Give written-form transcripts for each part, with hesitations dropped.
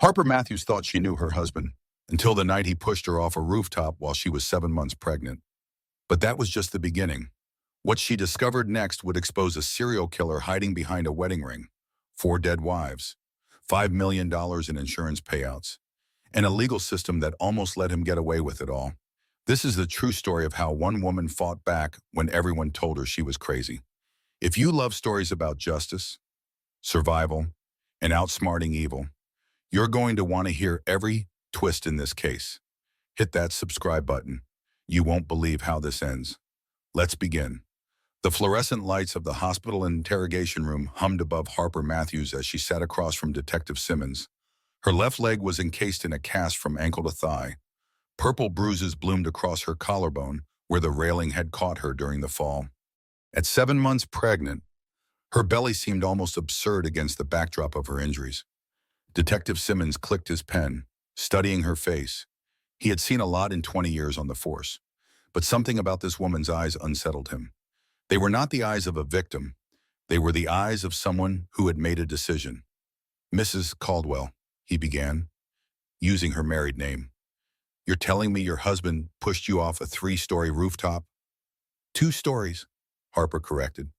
Harper Matthews thought she knew her husband until the night he pushed her off a rooftop while she was 7 months pregnant. But that was just the beginning. What she discovered next would expose a serial killer hiding behind a wedding ring, 4 dead wives, $5 million in insurance payouts, and a legal system that almost let him get away with it all. This is the true story of how one woman fought back when everyone told her she was crazy. If you love stories about justice, survival, and outsmarting evil, you're going to want to hear every twist in this case. Hit that subscribe button. You won't believe how this ends. Let's begin. The fluorescent lights of the hospital interrogation room hummed above Harper Matthews as she sat across from Detective Simmons. Her left leg was encased in a cast from ankle to thigh. Purple bruises bloomed across her collarbone where the railing had caught her during the fall. At 7 months pregnant, her belly seemed almost absurd against the backdrop of her injuries. Detective Simmons clicked his pen, studying her face. He had seen a lot in 20 years on the force, but something about this woman's eyes unsettled him. They were not the eyes of a victim. They were the eyes of someone who had made a decision. "Mrs. Caldwell," he began, using her married name. "You're telling me your husband pushed you off a 3-story rooftop?" "2 stories," Harper corrected,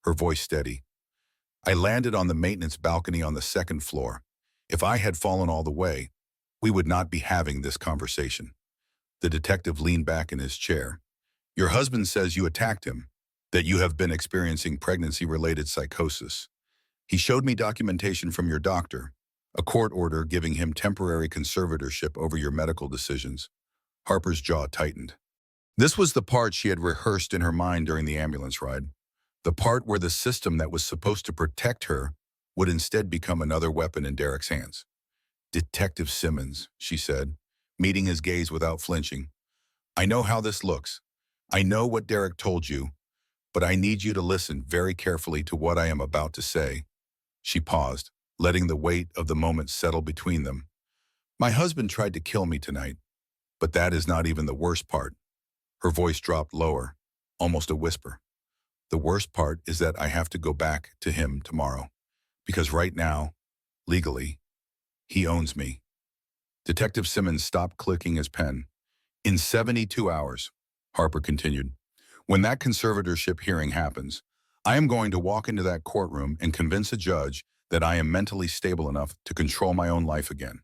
her voice steady. "I landed on the maintenance balcony on the 2nd floor. If I had fallen all the way, we would not be having this conversation." The detective leaned back in his chair. "Your husband says you attacked him, that you have been experiencing pregnancy-related psychosis. He showed me documentation from your doctor, a court order giving him temporary conservatorship over your medical decisions." Harper's jaw tightened. This was the part she had rehearsed in her mind during the ambulance ride. The part where the system that was supposed to protect her would instead become another weapon in Derek's hands. "Detective Simmons," she said, meeting his gaze without flinching. "I know how this looks. I know what Derek told you, but I need you to listen very carefully to what I am about to say." She paused, letting the weight of the moment settle between them. "My husband tried to kill me tonight, but that is not even the worst part." Her voice dropped lower, almost a whisper. "The worst part is that I have to go back to him tomorrow, because right now, legally, he owns me." Detective Simmons stopped clicking his pen. "In 72 hours, Harper continued, "when that conservatorship hearing happens, I am going to walk into that courtroom and convince a judge that I am mentally stable enough to control my own life again.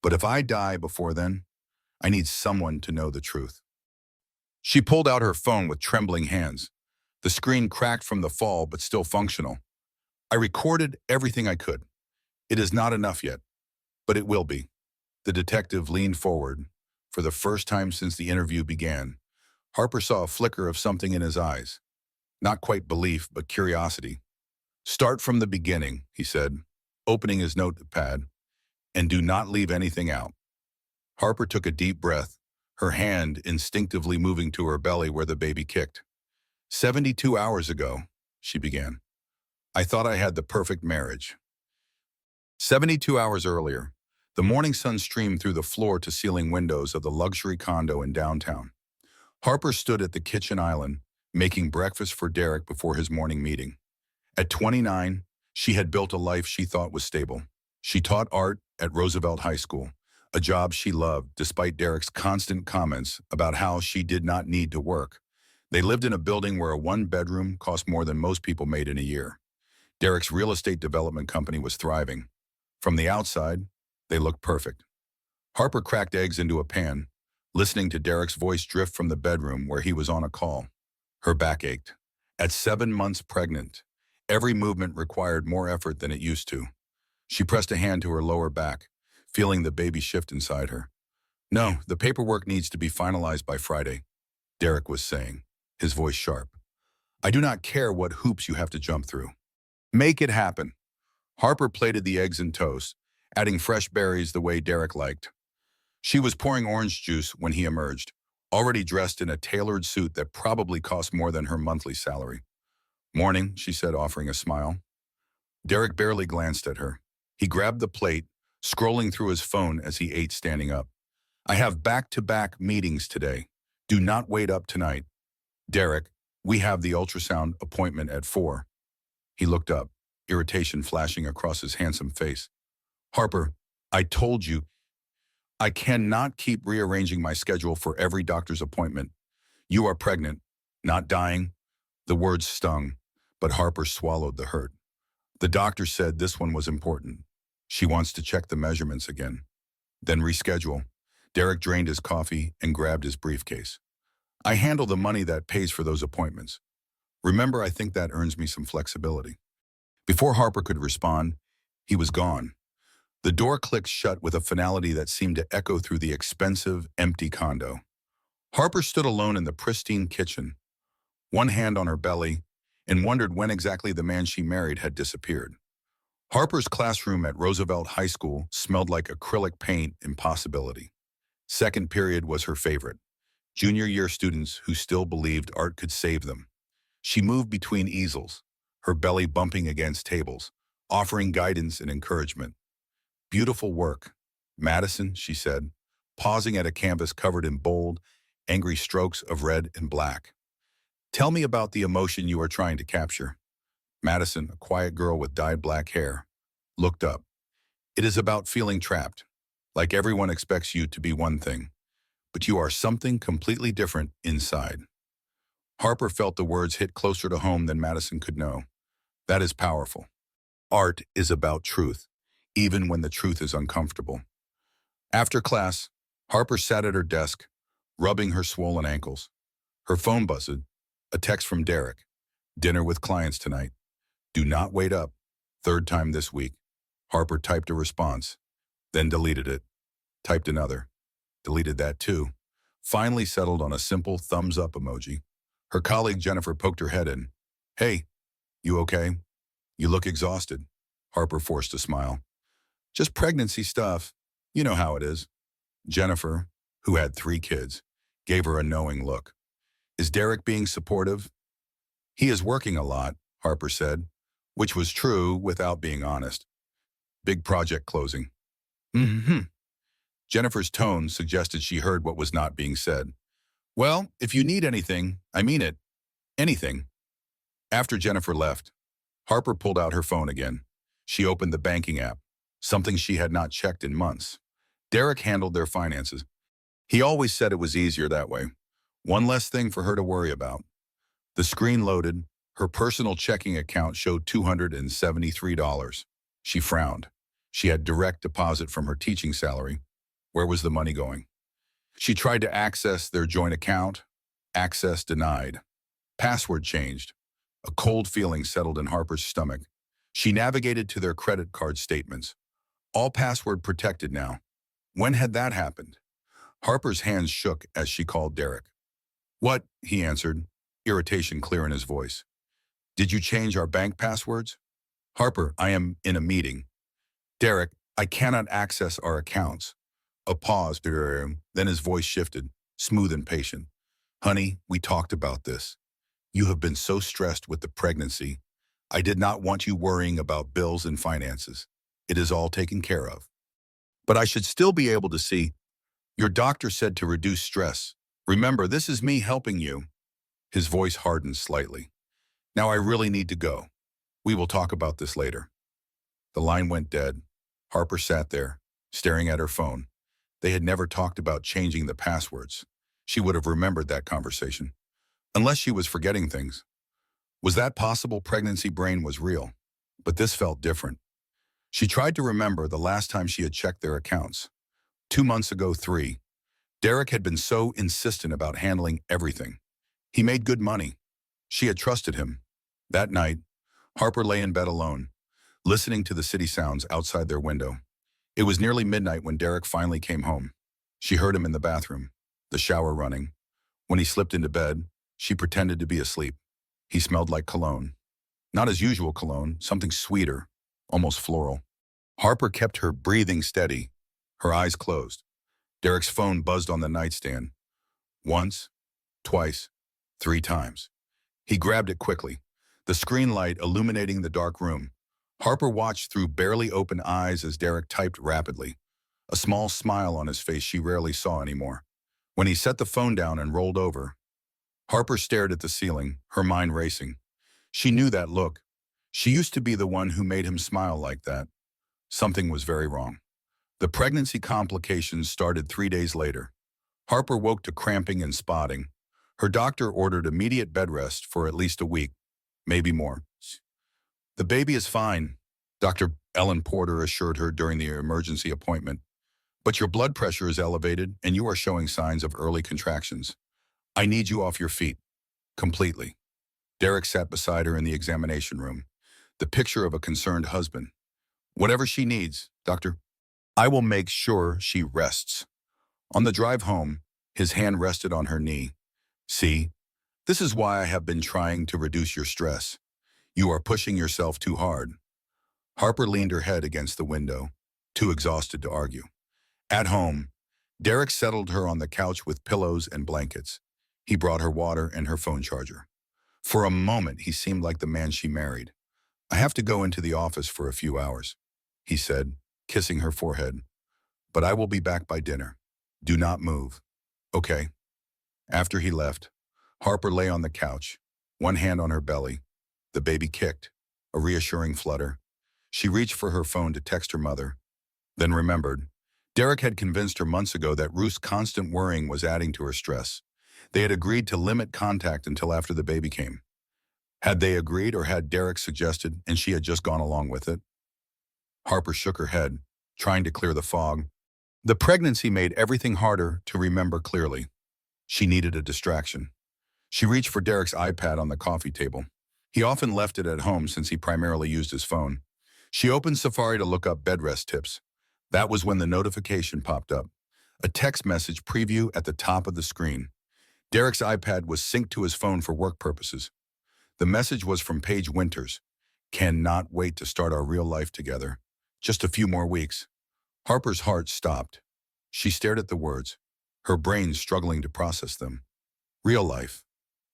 But if I die before then, I need someone to know the truth." She pulled out her phone with trembling hands. The screen cracked from the fall, but still functional. "I recorded everything I could. It is not enough yet, but it will be." The detective leaned forward. For the first time since the interview began, Harper saw a flicker of something in his eyes. Not quite belief, but curiosity. "Start from the beginning," he said, opening his notepad, "and do not leave anything out." Harper took a deep breath, her hand instinctively moving to her belly where the baby kicked. 72 hours ago, she began, "I thought I had the perfect marriage." 72 hours earlier, the morning sun streamed through the floor-to-ceiling windows of the luxury condo in downtown. Harper stood at the kitchen island, making breakfast for Derek before his morning meeting. At 29, she had built a life she thought was stable. She taught art at Roosevelt High School, a job she loved despite Derek's constant comments about how she did not need to work. They lived in a building where a 1-bedroom cost more than most people made in a year. Derek's real estate development company was thriving. From the outside, they looked perfect. Harper cracked eggs into a pan, listening to Derek's voice drift from the bedroom where he was on a call. Her back ached. At 7 months pregnant, every movement required more effort than it used to. She pressed a hand to her lower back, feeling the baby shift inside her. "No, the paperwork needs to be finalized by Friday," Derek was saying, his voice sharp. "I do not care what hoops you have to jump through. Make it happen." Harper plated the eggs and toast, adding fresh berries the way Derek liked. She was pouring orange juice when he emerged, already dressed in a tailored suit that probably cost more than her monthly salary. "Morning," she said, offering a smile. Derek barely glanced at her. He grabbed the plate, scrolling through his phone as he ate standing up. "I have back-to-back meetings today. Do not wait up tonight. Derek, we have the ultrasound appointment at 4. He looked up, irritation flashing across his handsome face. "Harper, I told you, I cannot keep rearranging my schedule for every doctor's appointment. You are pregnant, not dying. The words stung, but Harper swallowed the hurt. The doctor said this one was important. She wants to check the measurements again. Then reschedule. Derek drained his coffee and grabbed his briefcase. I handle the money that pays for those appointments. Remember, I think that earns me some flexibility. Before Harper could respond, he was gone. The door clicked shut with a finality that seemed to echo through the expensive, empty condo. Harper stood alone in the pristine kitchen, one hand on her belly, and wondered when exactly the man she married had disappeared. Harper's classroom at Roosevelt High School smelled like acrylic paint impossibility. Second period was her favorite. Junior year students who still believed art could save them. She moved between easels, her belly bumping against tables, offering guidance and encouragement. Beautiful work. Madison, she said, pausing at a canvas covered in bold, angry strokes of red and black. Tell me about the emotion you are trying to capture. Madison, a quiet girl with dyed black hair, looked up. It is about feeling trapped. Like everyone expects you to be one thing, but you are something completely different inside. Harper felt the words hit closer to home than Madison could know. That is powerful. Art is about truth, even when the truth is uncomfortable. After class, Harper sat at her desk, rubbing her swollen ankles. Her phone buzzed, a text from Derek. Dinner with clients tonight. Do not wait up. Third time this week. Harper typed a response, then deleted it. Typed another. Deleted that too. Finally settled on a simple thumbs up emoji. Her colleague Jennifer poked her head in. Hey, you okay? You look exhausted. Harper forced a smile. Just pregnancy stuff. You know how it is. Jennifer, who had 3 kids, gave her a knowing look. Is Derek being supportive? He is working a lot, Harper said, which was true without being honest. Big project closing. Mm-hmm. Jennifer's tone suggested she heard what was not being said. Well, if you need anything, I mean it. Anything. After Jennifer left, Harper pulled out her phone again. She opened the banking app, something she had not checked in months. Derek handled their finances. He always said it was easier that way. One less thing for her to worry about. The screen loaded. Her personal checking account showed $273. She frowned. She had direct deposit from her teaching salary. Where was the money going? She tried to access their joint account. Access denied. Password changed. A cold feeling settled in Harper's stomach. She navigated to their credit card statements. All password protected now. When had that happened? Harper's hands shook as she called Derek. What? He answered, irritation clear in his voice. Did you change our bank passwords? Harper, I am in a meeting. Derek, I cannot access our accounts. A pause, then his voice shifted, smooth and patient. Honey, we talked about this. You have been so stressed with the pregnancy. I did not want you worrying about bills and finances. It is all taken care of. But I should still be able to see. Your doctor said to reduce stress. Remember, this is me helping you. His voice hardened slightly. Now I really need to go. We will talk about this later. The line went dead. Harper sat there, staring at her phone. They had never talked about changing the passwords. She would have remembered that conversation. Unless she was forgetting things. Was that possible? Pregnancy brain was real. But this felt different. She tried to remember the last time she had checked their accounts. 2 months ago, 3. Derek had been so insistent about handling everything. He made good money. She had trusted him. That night, Harper lay in bed alone, listening to the city sounds outside their window. It was nearly midnight when Derek finally came home. She heard him in the bathroom, the shower running. When he slipped into bed, she pretended to be asleep. He smelled like cologne. Not his usual cologne, something sweeter, almost floral. Harper kept her breathing steady, her eyes closed. Derek's phone buzzed on the nightstand. Once, twice, 3 times. He grabbed it quickly, the screen light illuminating the dark room. Harper watched through barely open eyes as Derek typed rapidly, a small smile on his face she rarely saw anymore. When he set the phone down and rolled over, Harper stared at the ceiling, her mind racing. She knew that look. She used to be the one who made him smile like that. Something was very wrong. The pregnancy complications started 3 days later. Harper woke to cramping and spotting. Her doctor ordered immediate bed rest for at least a week, maybe more. The baby is fine, Dr. Ellen Porter assured her during the emergency appointment. But your blood pressure is elevated and you are showing signs of early contractions. I need you off your feet. Completely. Derek sat beside her in the examination room, the picture of a concerned husband. Whatever she needs, doctor. I will make sure she rests. On the drive home, his hand rested on her knee. See, this is why I have been trying to reduce your stress. You are pushing yourself too hard. Harper leaned her head against the window, too exhausted to argue. At home, Derek settled her on the couch with pillows and blankets. He brought her water and her phone charger. For a moment, he seemed like the man she married. I have to go into the office for a few hours, he said, kissing her forehead. But I will be back by dinner. Do not move. Okay. After he left, Harper lay on the couch, one hand on her belly. The baby kicked, a reassuring flutter. She reached for her phone to text her mother, then remembered. Derek had convinced her months ago that Ruth's constant worrying was adding to her stress. They had agreed to limit contact until after the baby came. Had they agreed or had Derek suggested and she had just gone along with it? Harper shook her head, trying to clear the fog. The pregnancy made everything harder to remember clearly. She needed a distraction. She reached for Derek's iPad on the coffee table. He often left it at home since he primarily used his phone. She opened Safari to look up bed rest tips. That was when the notification popped up. A text message preview at the top of the screen. Derek's iPad was synced to his phone for work purposes. The message was from Paige Winters. Cannot wait to start our real life together. Just a few more weeks. Harper's heart stopped. She stared at the words, her brain struggling to process them. Real life.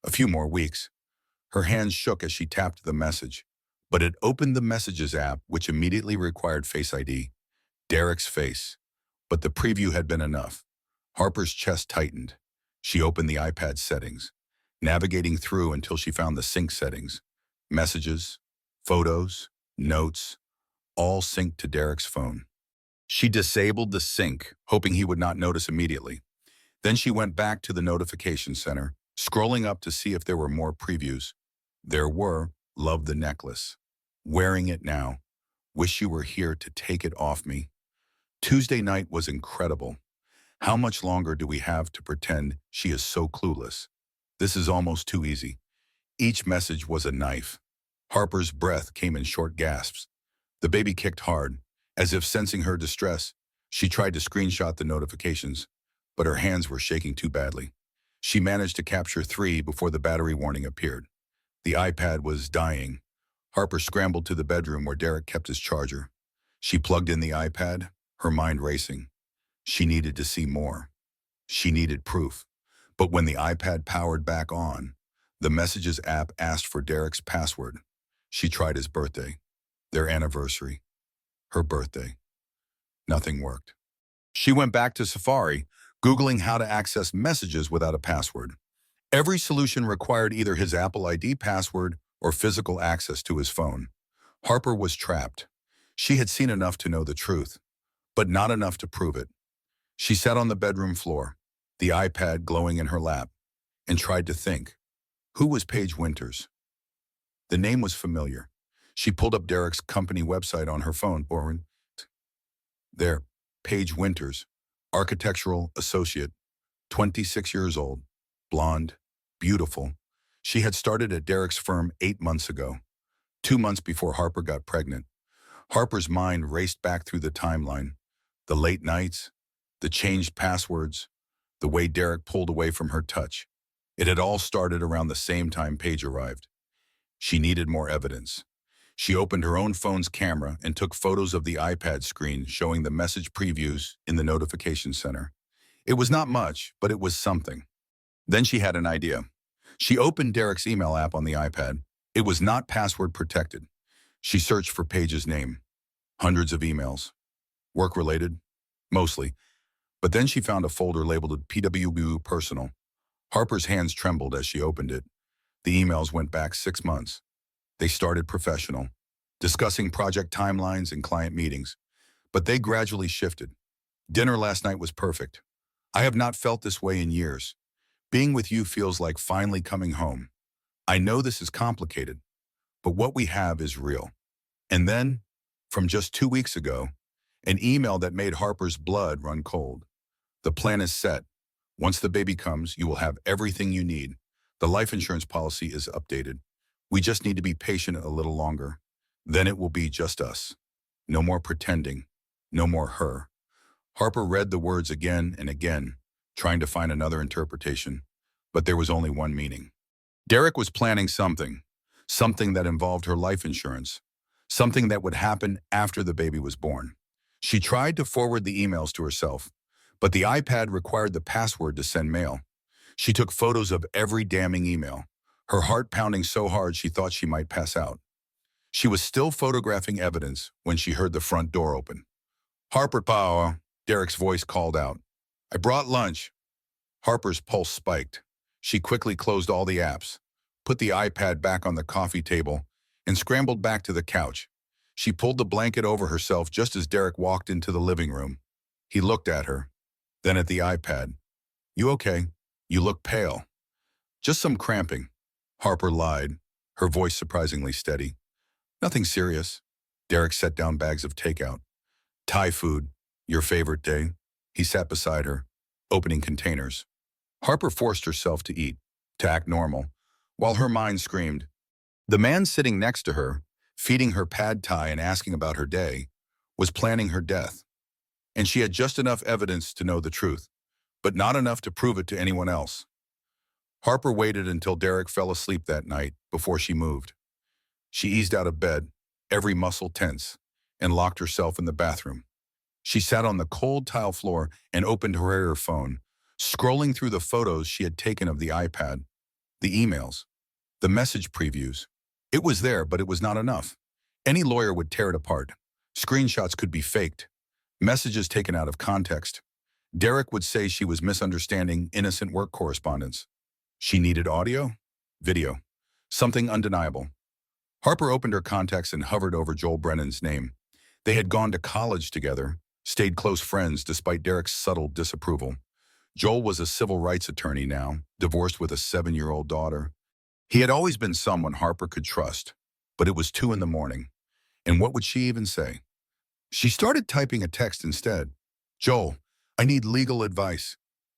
A few more weeks. Her hands shook as she tapped the message, but it opened the Messages app, which immediately required Face ID. Derek's face. But the preview had been enough. Harper's chest tightened. She opened the iPad settings, navigating through until she found the sync settings. Messages, photos, notes, all synced to Derek's phone. She disabled the sync, hoping he would not notice immediately. Then she went back to the notification center, scrolling up to see if there were more previews. There were. Love the necklace. Wearing it now. Wish you were here to take it off me. Tuesday night was incredible. How much longer do we have to pretend she is so clueless? This is almost too easy. Each message was a knife. Harper's breath came in short gasps. The baby kicked hard. As if sensing her distress, she tried to screenshot the notifications, but her hands were shaking too badly. She managed to capture 3 before the battery warning appeared. The iPad was dying. Harper scrambled to the bedroom where Derek kept his charger. She plugged in the iPad, her mind racing. She needed to see more. She needed proof. But when the iPad powered back on, the Messages app asked for Derek's password. She tried his birthday, their anniversary, her birthday. Nothing worked. She went back to Safari, Googling how to access Messages without a password. Every solution required either his Apple ID password or physical access to his phone. Harper was trapped. She had seen enough to know the truth, but not enough to prove it. She sat on the bedroom floor, the iPad glowing in her lap, and tried to think. Who was Paige Winters? The name was familiar. She pulled up Derek's company website on her phone. There, Paige Winters, architectural associate, 26 years old, blonde, beautiful. She had started at Derek's firm 8 months ago, 2 months before Harper got pregnant. Harper's mind raced back through the timeline, the late nights, the changed passwords, the way Derek pulled away from her touch. It had all started around the same time Paige arrived. She needed more evidence. She opened her own phone's camera and took photos of the iPad screen showing the message previews in the notification center. It was not much, but it was something. Then she had an idea. She opened Derek's email app on the iPad. It was not password protected. She searched for Paige's name. Hundreds of emails. Work-related, mostly. But then she found a folder labeled PWBU Personal. Harper's hands trembled as she opened it. The emails went back 6 months. They started professional, discussing project timelines and client meetings. But they gradually shifted. Dinner last night was perfect. I have not felt this way in years. Being with you feels like finally coming home. I know this is complicated, but what we have is real. And then, from just 2 weeks ago, an email that made Harper's blood run cold. The plan is set. Once the baby comes, you will have everything you need. The life insurance policy is updated. We just need to be patient a little longer. Then it will be just us. No more pretending. No more her. Harper read the words again and again, trying to find another interpretation, but there was only one meaning. Derek was planning something that involved her life insurance, something that would happen after the baby was born. She tried to forward the emails to herself, but the iPad required the password to send mail. She took photos of every damning email, her heart pounding so hard she thought she might pass out. She was still photographing evidence when she heard the front door open. "Harper Power," Derek's voice called out. "I brought lunch." Harper's pulse spiked. She quickly closed all the apps, put the iPad back on the coffee table, and scrambled back to the couch. She pulled the blanket over herself just as Derek walked into the living room. He looked at her, then at the iPad. "You okay? You look pale." "Just some cramping," Harper lied, her voice surprisingly steady. "Nothing serious." Derek set down bags of takeout. "Thai food, your favorite day." He sat beside her, opening containers. Harper forced herself to eat, to act normal, while her mind screamed. The man sitting next to her, feeding her pad thai and asking about her day, was planning her death. And she had just enough evidence to know the truth, but not enough to prove it to anyone else. Harper waited until Derek fell asleep that night before she moved. She eased out of bed, every muscle tense, and locked herself in the bathroom. She sat on the cold tile floor and opened her phone, scrolling through the photos she had taken of the iPad, the emails, the message previews. It was there, but it was not enough. Any lawyer would tear it apart. Screenshots could be faked, messages taken out of context. Derek would say she was misunderstanding innocent work correspondence. She needed audio, video, something undeniable. Harper opened her contacts and hovered over Joel Brennan's name. They had gone to college together, stayed close friends despite Derek's subtle disapproval. Joel was a civil rights attorney now, divorced with a 7-year-old daughter. He had always been someone Harper could trust, but it was 2 a.m, and what would she even say? She started typing a text instead. "Joel, I need legal advice.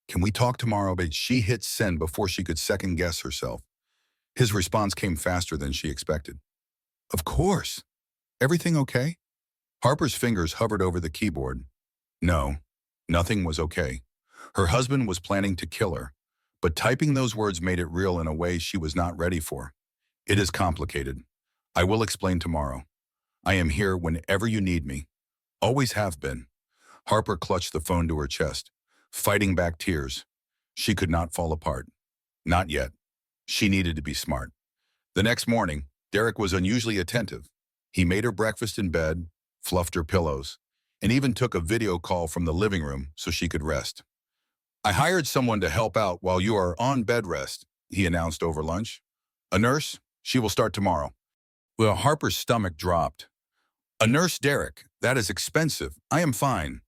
Can we talk tomorrow?" But she hit send before she could second-guess herself. His response came faster than she expected. "Of course. Everything okay?" Harper's fingers hovered over the keyboard. No, nothing was okay. Her husband was planning to kill her, but typing those words made it real in a way she was not ready for. "It is complicated. I will explain tomorrow. I am here whenever you need me. Always have been." Harper clutched the phone to her chest, fighting back tears. She could not fall apart. Not yet. She needed to be smart. The next morning, Derek was unusually attentive. He made her breakfast in bed, fluffed her pillows, and even took a video call from the living room so she could rest. "I hired someone to help out while you are on bed rest," he announced over lunch. "A nurse? She will start tomorrow." Well, Harper's stomach dropped. "A nurse, Derek? That is expensive. I am fine."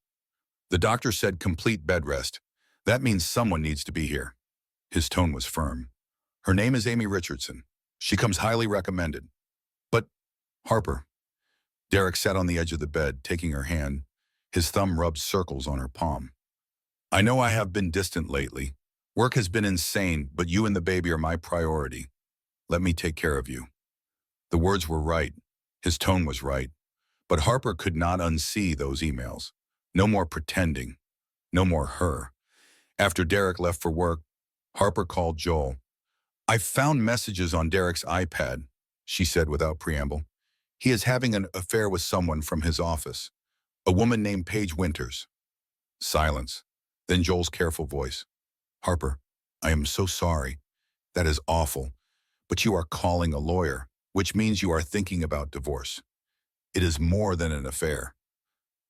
The doctor said complete bed rest. "That means someone needs to be here." His tone was firm. "Her name is Amy Richardson. She comes highly recommended." "But, Harper." Derek sat on the edge of the bed, taking her hand. His thumb rubbed circles on her palm. "I know I have been distant lately. Work has been insane, but you and the baby are my priority. Let me take care of you." The words were right. His tone was right. But Harper could not unsee those emails. No more pretending. No more her. After Derek left for work, Harper called Joel. "I found messages on Derek's iPad," she said without preamble. "He is having an affair with someone from his office, a woman named Paige Winters." Silence. Then Joel's careful voice. "Harper, I am so sorry. That is awful. But you are calling a lawyer, which means you are thinking about divorce. It is more than an affair."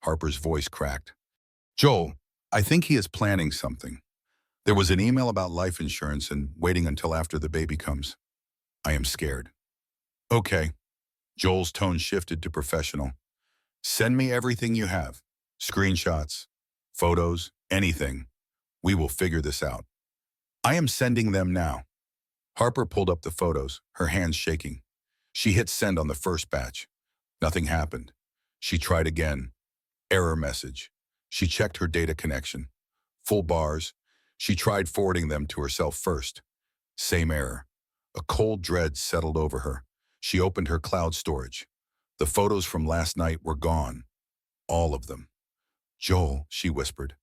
Harper's voice cracked. "Joel, I think he is planning something. There was an email about life insurance and waiting until after the baby comes. I am scared." "Okay." Joel's tone shifted to professional. "Send me everything you have. Screenshots, photos, anything. We will figure this out. I am sending them now. Harper pulled up the photos, her hands shaking. She hit send on the first batch. Nothing happened. She tried again. Error message. She checked her data connection. Full bars. She tried forwarding them to herself first. Same error. A cold dread settled over her. She opened her cloud storage. The photos from last night were gone. All of them. Joel, she whispered.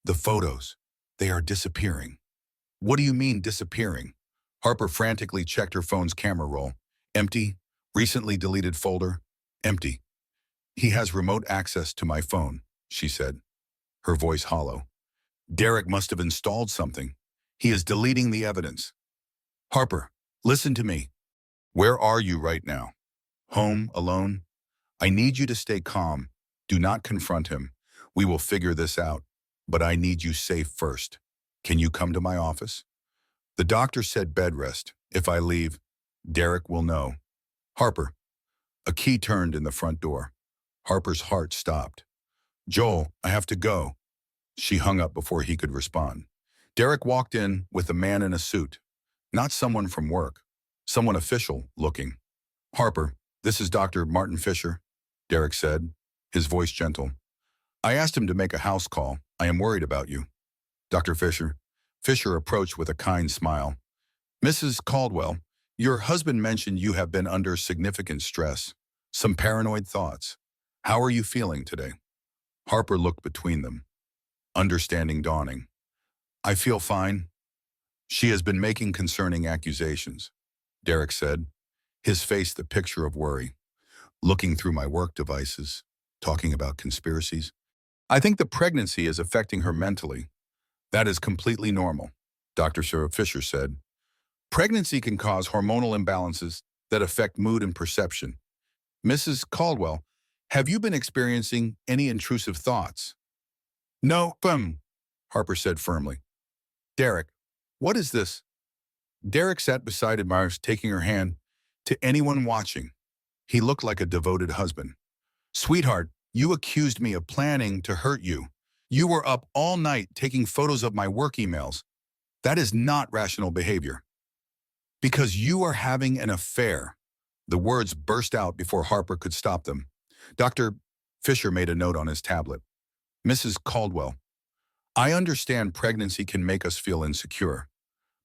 The photos. They are disappearing. What do you mean disappearing? Harper frantically checked her phone's camera roll. Empty. Recently deleted folder. Empty. He has remote access to my phone, she said, her voice hollow. Derek must have installed something. He is deleting the evidence. Harper, listen to me. Where are you right now? Home, alone? I need you to stay calm. Do not confront him. We will figure this out. But I need you safe first. Can you come to my office? The doctor said bed rest. If I leave, Derek will know. Harper. A key turned in the front door. Harper's heart stopped. Joel, I have to go. She hung up before he could respond. Derek walked in with a man in a suit. Not someone from work. Someone official looking. Harper, this is Dr. Martin Fisher, Derek said, his voice gentle. I asked him to make a house call. I am worried about you. Dr. Fisher. Fisher approached with a kind smile. Mrs. Caldwell, your husband mentioned you have been under significant stress. Some paranoid thoughts. How are you feeling today? Harper looked between them. Understanding dawning. I feel fine. She has been making concerning accusations, Derek said, his face the picture of worry. Looking through my work devices, talking about conspiracies. I think the pregnancy is affecting her mentally. That is completely normal, Dr. Fisher said. Pregnancy can cause hormonal imbalances that affect mood and perception. Mrs. Caldwell, have you been experiencing any intrusive thoughts? No, Harper said firmly. Derek, what is this? Derek sat beside Myers, taking her hand. To anyone watching, he looked like a devoted husband. Sweetheart, you accused me of planning to hurt you. You were up all night taking photos of my work emails. That is not rational behavior. Because you are having an affair. The words burst out before Harper could stop them. Dr. Fisher made a note on his tablet. Mrs. Caldwell, I understand pregnancy can make us feel insecure,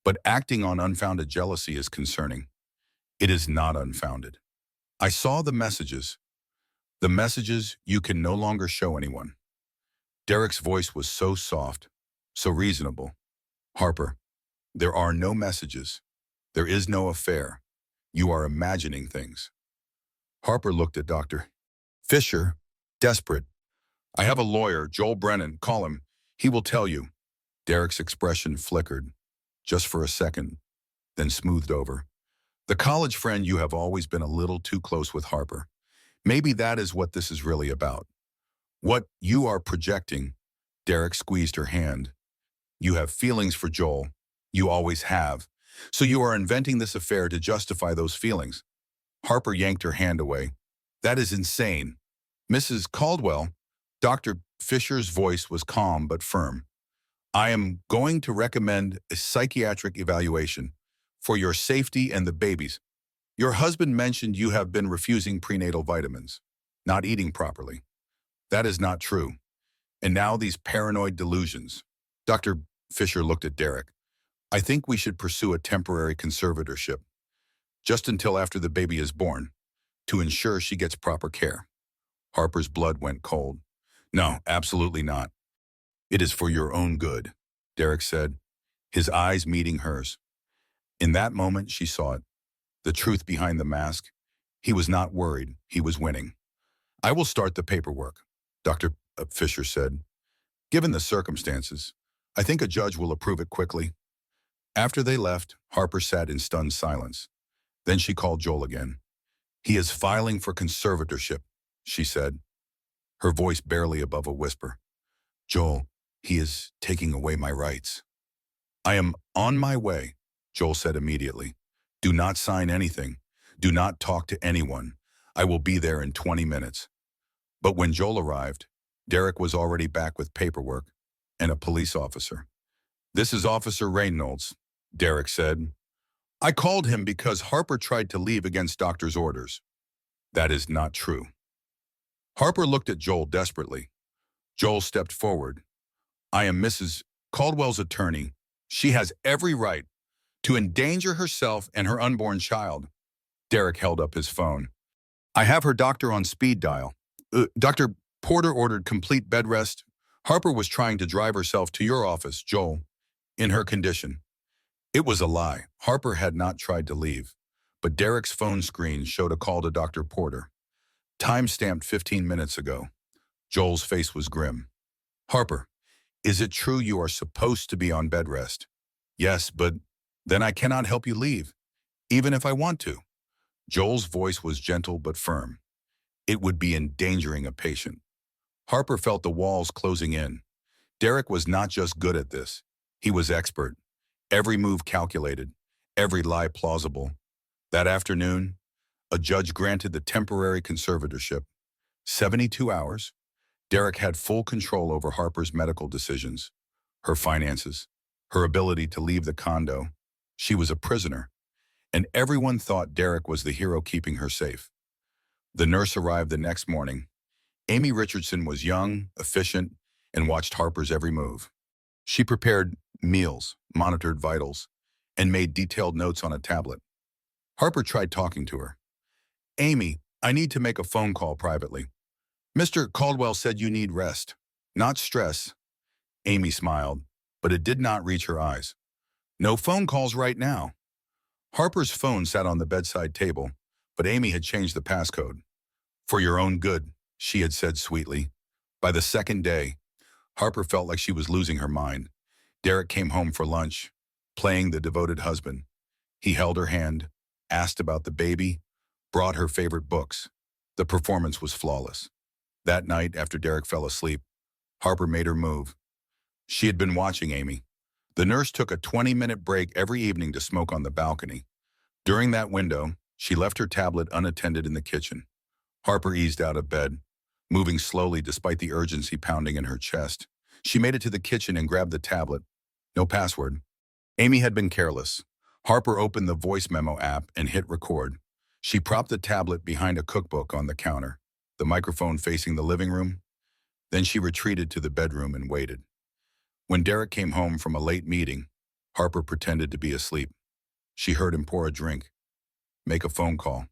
but acting on unfounded jealousy is concerning. It is not unfounded. I saw the messages. The messages you can no longer show anyone. Derek's voice was so soft, so reasonable. Harper, there are no messages. There is no affair. You are imagining things. Harper looked at Dr. Fisher, desperate. I have a lawyer, Joel Brennan. Call him. He will tell you. Derek's expression flickered, just for a second, then smoothed over. The college friend, you have always been a little too close with Harper. Maybe that is what this is really about. What you are projecting, Derek squeezed her hand. You have feelings for Joel. You always have. So you are inventing this affair to justify those feelings. Harper yanked her hand away. That is insane. Mrs. Caldwell, Dr. Fisher's voice was calm but firm. I am going to recommend a psychiatric evaluation for your safety and the baby's. Your husband mentioned you have been refusing prenatal vitamins, not eating properly. That is not true. And now these paranoid delusions. Dr. Fisher looked at Derek. I think we should pursue a temporary conservatorship, just until after the baby is born, to ensure she gets proper care. Harper's blood went cold. No, absolutely not. It is for your own good, Derek said, his eyes meeting hers. In that moment, she saw it. The truth behind the mask. He was not worried. He was winning. I will start the paperwork, Dr. Fisher said. Given the circumstances, I think a judge will approve it quickly. After they left, Harper sat in stunned silence. Then she called Joel again. He is filing for conservatorship, she said, her voice barely above a whisper. Joel, he is taking away my rights. I am on my way, Joel said immediately. Do not sign anything. Do not talk to anyone. I will be there in 20 minutes. But when Joel arrived, Derek was already back with paperwork and a police officer. "This is Officer Reynolds," Derek said. "I called him because Harper tried to leave against doctor's orders." "That is not true." Harper looked at Joel desperately. Joel stepped forward. "I am Mrs. Caldwell's attorney. She has every right to endanger herself and her unborn child." Derek held up his phone. "I have her doctor on speed dial. Dr. Porter ordered complete bed rest. Harper was trying to drive herself to your office, Joel, in her condition." It was a lie. Harper had not tried to leave, but Derek's phone screen showed a call to Dr. Porter. Time-stamped 15 minutes ago. Joel's face was grim. "Harper, is it true you are supposed to be on bed rest?" "Yes, but then I cannot help you leave, even if I want to." Joel's voice was gentle but firm. "It would be endangering a patient." Harper felt the walls closing in. Derek was not just good at this. He was expert. Every move calculated, every lie plausible. That afternoon, a judge granted the temporary conservatorship. 72 hours. Derek had full control over Harper's medical decisions, her finances, her ability to leave the condo. She was a prisoner, and everyone thought Derek was the hero keeping her safe. The nurse arrived the next morning. Amy Richardson was young, efficient, and watched Harper's every move. She prepared meals, monitored vitals, and made detailed notes on a tablet. Harper tried talking to her. "Amy, I need to make a phone call privately. Mr. Caldwell said you need rest, not stress." Amy smiled, but it did not reach her eyes. "No phone calls right now." Harper's phone sat on the bedside table, but Amy had changed the passcode. "For your own good," she had said sweetly. By the second day, Harper felt like she was losing her mind. Derek came home for lunch, playing the devoted husband. He held her hand, asked about the baby, brought her favorite books. The performance was flawless. That night, after Derek fell asleep, Harper made her move. She had been watching Amy. The nurse took a 20-minute break every evening to smoke on the balcony. During that window, she left her tablet unattended in the kitchen. Harper eased out of bed, moving slowly despite the urgency pounding in her chest. She made it to the kitchen and grabbed the tablet. No password. Amy had been careless. Harper opened the voice memo app and hit record. She propped the tablet behind a cookbook on the counter, the microphone facing the living room. Then she retreated to the bedroom and waited. When Derek came home from a late meeting, Harper pretended to be asleep. She heard him pour a drink. "Make a phone call."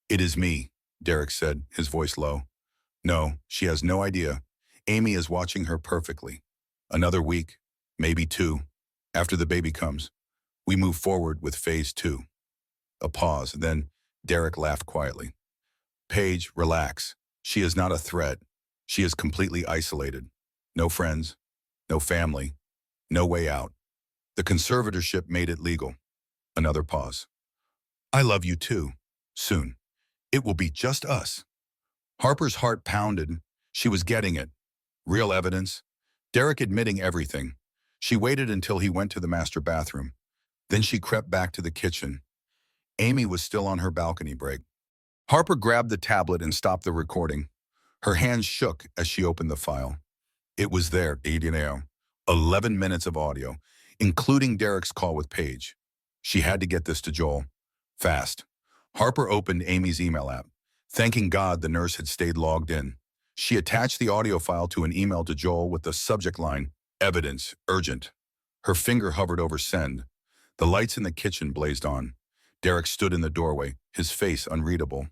"It is me," Derek said, his voice low. "No, she has no idea. Amy is watching her perfectly. Another week, maybe 2. After the baby comes, we move forward with phase 2. A pause, then Derek laughed quietly. "Paige, relax. She is not a threat. She is completely isolated. No friends, no family, no way out. The conservatorship made it legal." Another pause. "I love you too. Soon. It will be just us." Harper's heart pounded. She was getting it. Real evidence. Derek admitting everything. She waited until he went to the master bathroom. Then she crept back to the kitchen. Amy was still on her balcony break. Harper grabbed the tablet and stopped the recording. Her hands shook as she opened the file. It was there, Billionaire. 11 minutes of audio, including Derek's call with Paige. She had to get this to Joel. Fast. Harper opened Amy's email app. Thanking God the nurse had stayed logged in. She attached the audio file to an email to Joel with the subject line, "Evidence, urgent." Her finger hovered over send. The lights in the kitchen blazed on. Derek stood in the doorway, his face unreadable.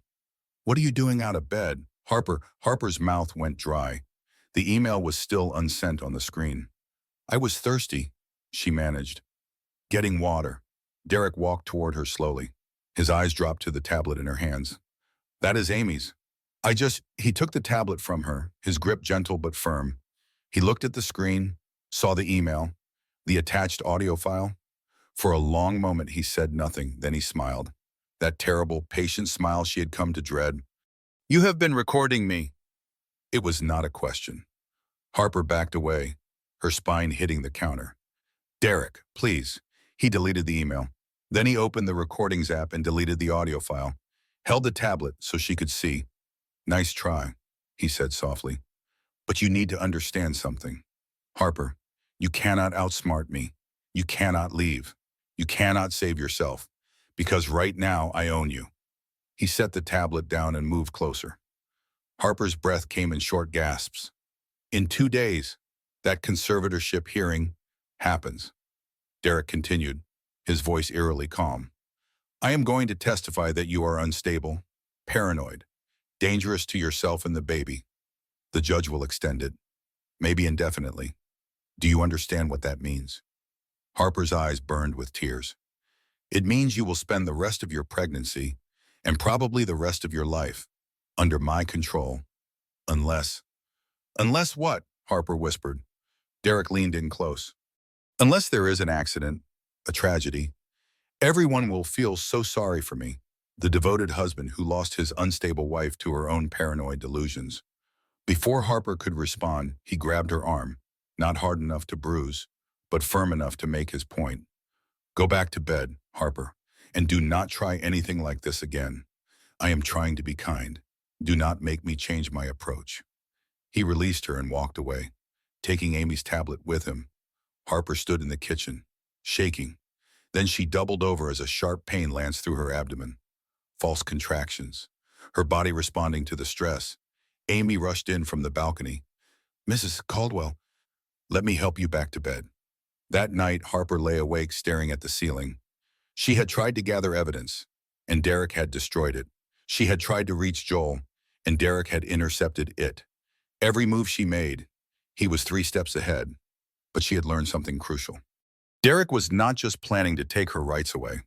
"What are you doing out of bed?" Harper's mouth went dry. The email was still unsent on the screen. "I was thirsty," she managed. "Getting water." Derek walked toward her slowly. His eyes dropped to the tablet in her hands. "That is Amy's." He took the tablet from her, his grip gentle but firm. He looked at the screen, saw the email, the attached audio file. For a long moment he said nothing, then he smiled. That terrible, patient smile she had come to dread. "You have been recording me." It was not a question. Harper backed away, her spine hitting the counter. "Derek, please." He deleted the email. Then he opened the recordings app and deleted the audio file, held the tablet so she could see. "Nice try," he said softly. But you need to understand something. Harper, you cannot outsmart me. You cannot leave. You cannot save yourself. Because right now I own you. He set the tablet down and moved closer. Harper's breath came in short gasps. In 2 days, that conservatorship hearing happens. Derek continued, his voice eerily calm. I am going to testify that you are unstable, paranoid, dangerous to yourself and the baby. The judge will extend it, maybe indefinitely. Do you understand what that means? Harper's eyes burned with tears. It means you will spend the rest of your pregnancy, and probably the rest of your life, under my control, unless... Unless what? Harper whispered. Derek leaned in close. Unless there is an accident, a tragedy, everyone will feel so sorry for me. The devoted husband who lost his unstable wife to her own paranoid delusions. Before Harper could respond, he grabbed her arm, not hard enough to bruise, but firm enough to make his point. Go back to bed, Harper, and do not try anything like this again. I am trying to be kind. Do not make me change my approach. He released her and walked away, taking Amy's tablet with him. Harper stood in the kitchen, shaking. Then she doubled over as a sharp pain lanced through her abdomen. False contractions, her body responding to the stress. Amy rushed in from the balcony. Mrs. Caldwell, let me help you back to bed. That night, Harper lay awake staring at the ceiling. She had tried to gather evidence, and Derek had destroyed it. She had tried to reach Joel, and Derek had intercepted it. Every move she made, he was 3 steps ahead, but she had learned something crucial. Derek was not just planning to take her rights away.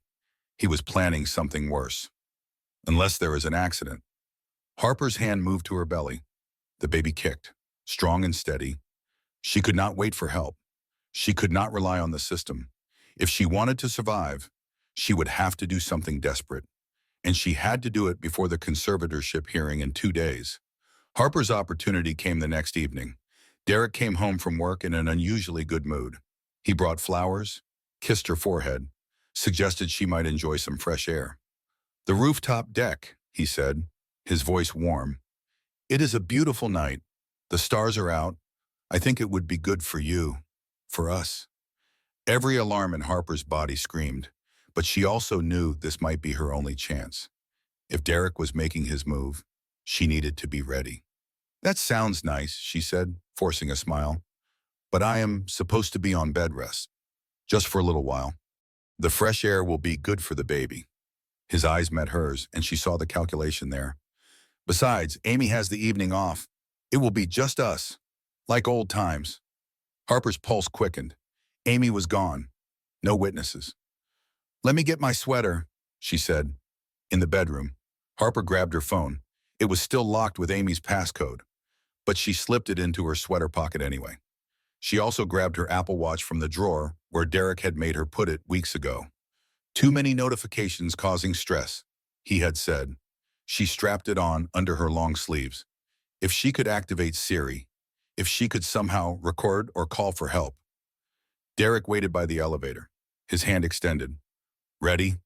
He was planning something worse. Unless there is an accident. Harper's hand moved to her belly. The baby kicked, strong and steady. She could not wait for help. She could not rely on the system. If she wanted to survive, she would have to do something desperate. And she had to do it before the conservatorship hearing in 2 days. Harper's opportunity came the next evening. Derek came home from work in an unusually good mood. He brought flowers, kissed her forehead, suggested she might enjoy some fresh air. The rooftop deck, he said, his voice warm. It is a beautiful night. The stars are out. I think it would be good for you, for us. Every alarm in Harper's body screamed, but she also knew this might be her only chance. If Derek was making his move, she needed to be ready. That sounds nice, she said, forcing a smile. But I am supposed to be on bed rest. Just for a little while. The fresh air will be good for the baby. His eyes met hers, and she saw the calculation there. Besides, Amy has the evening off. It will be just us, like old times. Harper's pulse quickened. Amy was gone. No witnesses. Let me get my sweater, she said. In the bedroom, Harper grabbed her phone. It was still locked with Amy's passcode, but she slipped it into her sweater pocket anyway. She also grabbed her Apple Watch from the drawer where Derek had made her put it weeks ago. Too many notifications causing stress, he had said. She strapped it on under her long sleeves. If she could activate Siri, if she could somehow record or call for help. Derek waited by the elevator, his hand extended. Ready?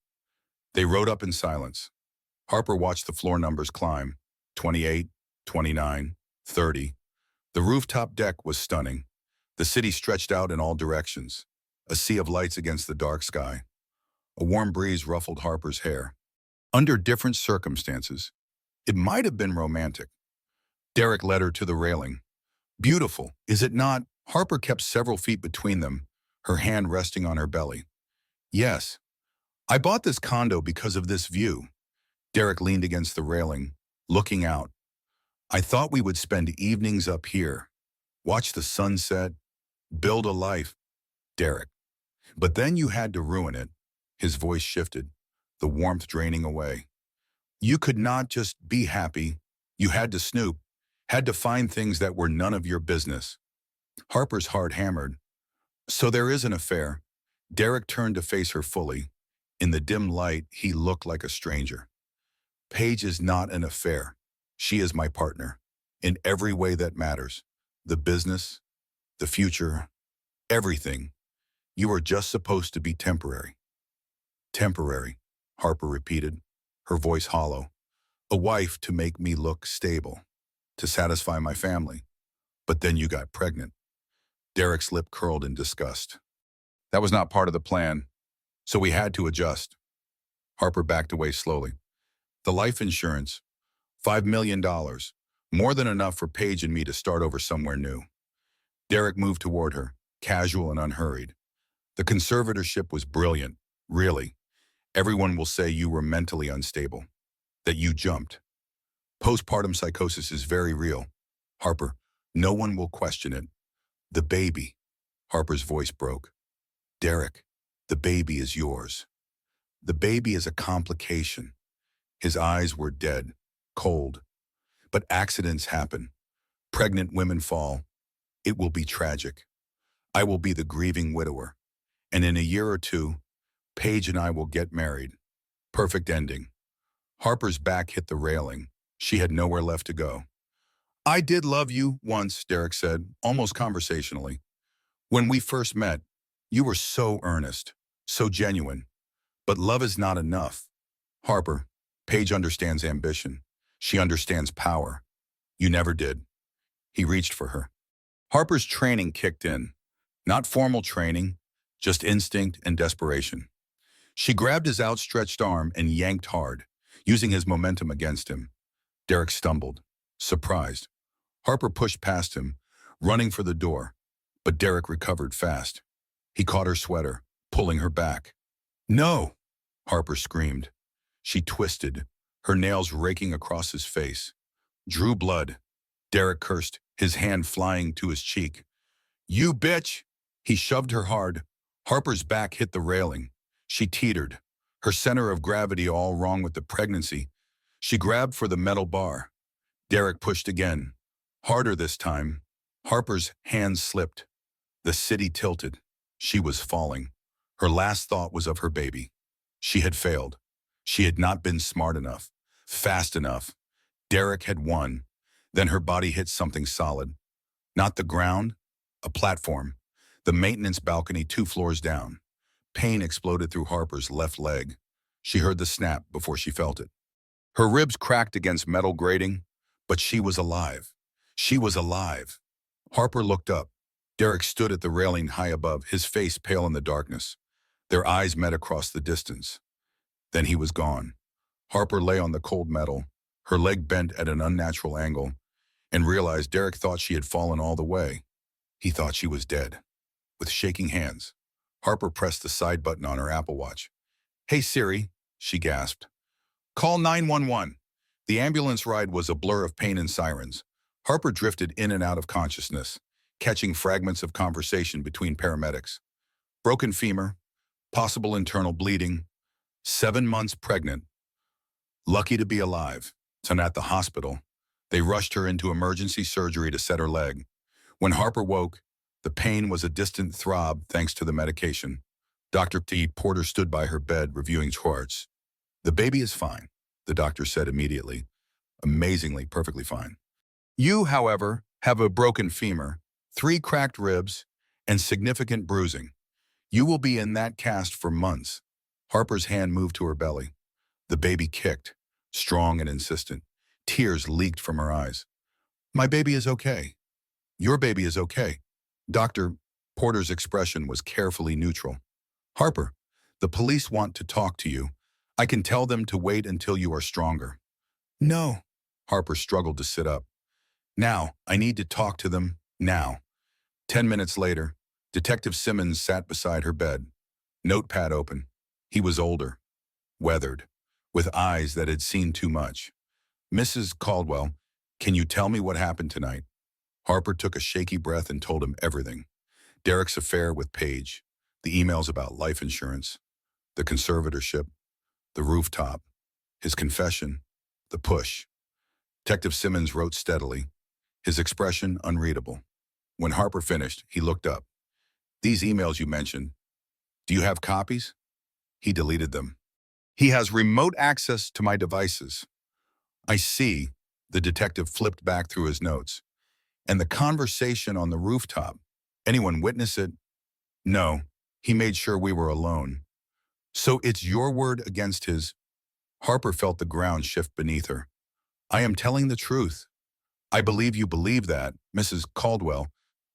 They rode up in silence. Harper watched the floor numbers climb. 28, 29, 30. The rooftop deck was stunning. The city stretched out in all directions, a sea of lights against the dark sky. A warm breeze ruffled Harper's hair. Under different circumstances, it might have been romantic. Derek led her to the railing. Beautiful, is it not? Harper kept several feet between them, her hand resting on her belly. Yes. I bought this condo because of this view. Derek leaned against the railing, looking out. I thought we would spend evenings up here, watch the sunset, build a life. Derek. But then you had to ruin it. His voice shifted, the warmth draining away. You could not just be happy. You had to snoop, had to find things that were none of your business. Harper's heart hammered. So there is an affair. Derek turned to face her fully. In the dim light, he looked like a stranger. Paige is not an affair. She is my partner. In every way that matters. The business, the future, everything. You are just supposed to be temporary. Temporary, Harper repeated, her voice hollow. A wife to make me look stable, to satisfy my family. But then you got pregnant. Derek's lip curled in disgust. That was not part of the plan, so we had to adjust. Harper backed away slowly. The life insurance, $5 million, more than enough for Paige and me to start over somewhere new. Derek moved toward her, casual and unhurried. The conservatorship was brilliant, really. Everyone will say you were mentally unstable, that you jumped. Postpartum psychosis is very real. Harper, no one will question it. The baby. Harper's voice broke. Derek, the baby is yours. The baby is a complication. His eyes were dead, cold. But accidents happen. Pregnant women fall. It will be tragic. I will be the grieving widower. And in a year or two, Paige and I will get married. Perfect ending. Harper's back hit the railing. She had nowhere left to go. I did love you once, Derek said, almost conversationally. When we first met, you were so earnest, so genuine. But love is not enough. Harper, Paige understands ambition. She understands power. You never did. He reached for her. Harper's training kicked in. Not formal training, just instinct and desperation. She grabbed his outstretched arm and yanked hard, using his momentum against him. Derek stumbled, surprised. Harper pushed past him, running for the door, but Derek recovered fast. He caught her sweater, pulling her back. No, Harper screamed. She twisted, her nails raking across his face. Drew blood. Derek cursed, his hand flying to his cheek. You bitch! He shoved her hard. Harper's back hit the railing. She teetered, her center of gravity all wrong with the pregnancy. She grabbed for the metal bar. Derek pushed again, harder this time. Harper's hands slipped. The city tilted. She was falling. Her last thought was of her baby. She had failed. She had not been smart enough, fast enough. Derek had won. Then her body hit something solid. Not the ground, a platform. The maintenance balcony 2 floors down. Pain exploded through Harper's left leg. She heard the snap before she felt it. Her ribs cracked against metal grating, but she was alive. She was alive. Harper looked up. Derek stood at the railing high above, his face pale in the darkness. Their eyes met across the distance. Then he was gone. Harper lay on the cold metal, her leg bent at an unnatural angle, and realized Derek thought she had fallen all the way. He thought she was dead. With shaking hands, Harper pressed the side button on her Apple Watch. Hey Siri, she gasped. Call 911. The ambulance ride was a blur of pain and sirens. Harper drifted in and out of consciousness, catching fragments of conversation between paramedics. Broken femur, possible internal bleeding, 7 months pregnant. Lucky to be alive. And at the hospital, they rushed her into emergency surgery to set her leg. When Harper woke, the pain was a distant throb thanks to the medication. Dr. T. Porter stood by her bed reviewing charts. The baby is fine, the doctor said immediately. Amazingly, perfectly fine. You, however, have a broken femur, 3 cracked ribs, and significant bruising. You will be in that cast for months. Harper's hand moved to her belly. The baby kicked, strong and insistent. Tears leaked from her eyes. My baby is okay. Your baby is okay. Dr. Porter's expression was carefully neutral. Harper, the police want to talk to you. I can tell them to wait until you are stronger. No. Harper struggled to sit up. Now, I need to talk to them, now. 10 minutes later, Detective Simmons sat beside her bed, notepad open. He was older, weathered, with eyes that had seen too much. Mrs. Caldwell, can you tell me what happened tonight? Harper took a shaky breath and told him everything. Derek's affair with Paige, the emails about life insurance, the conservatorship, the rooftop, his confession, the push. Detective Simmons wrote steadily, his expression unreadable. When Harper finished, he looked up. These emails you mentioned, do you have copies? He deleted them. He has remote access to my devices. I see, the detective flipped back through his notes. And the conversation on the rooftop, anyone witness it? No, he made sure we were alone. So it's your word against his. Harper felt the ground shift beneath her. I am telling the truth. I believe you believe that, Mrs. Caldwell,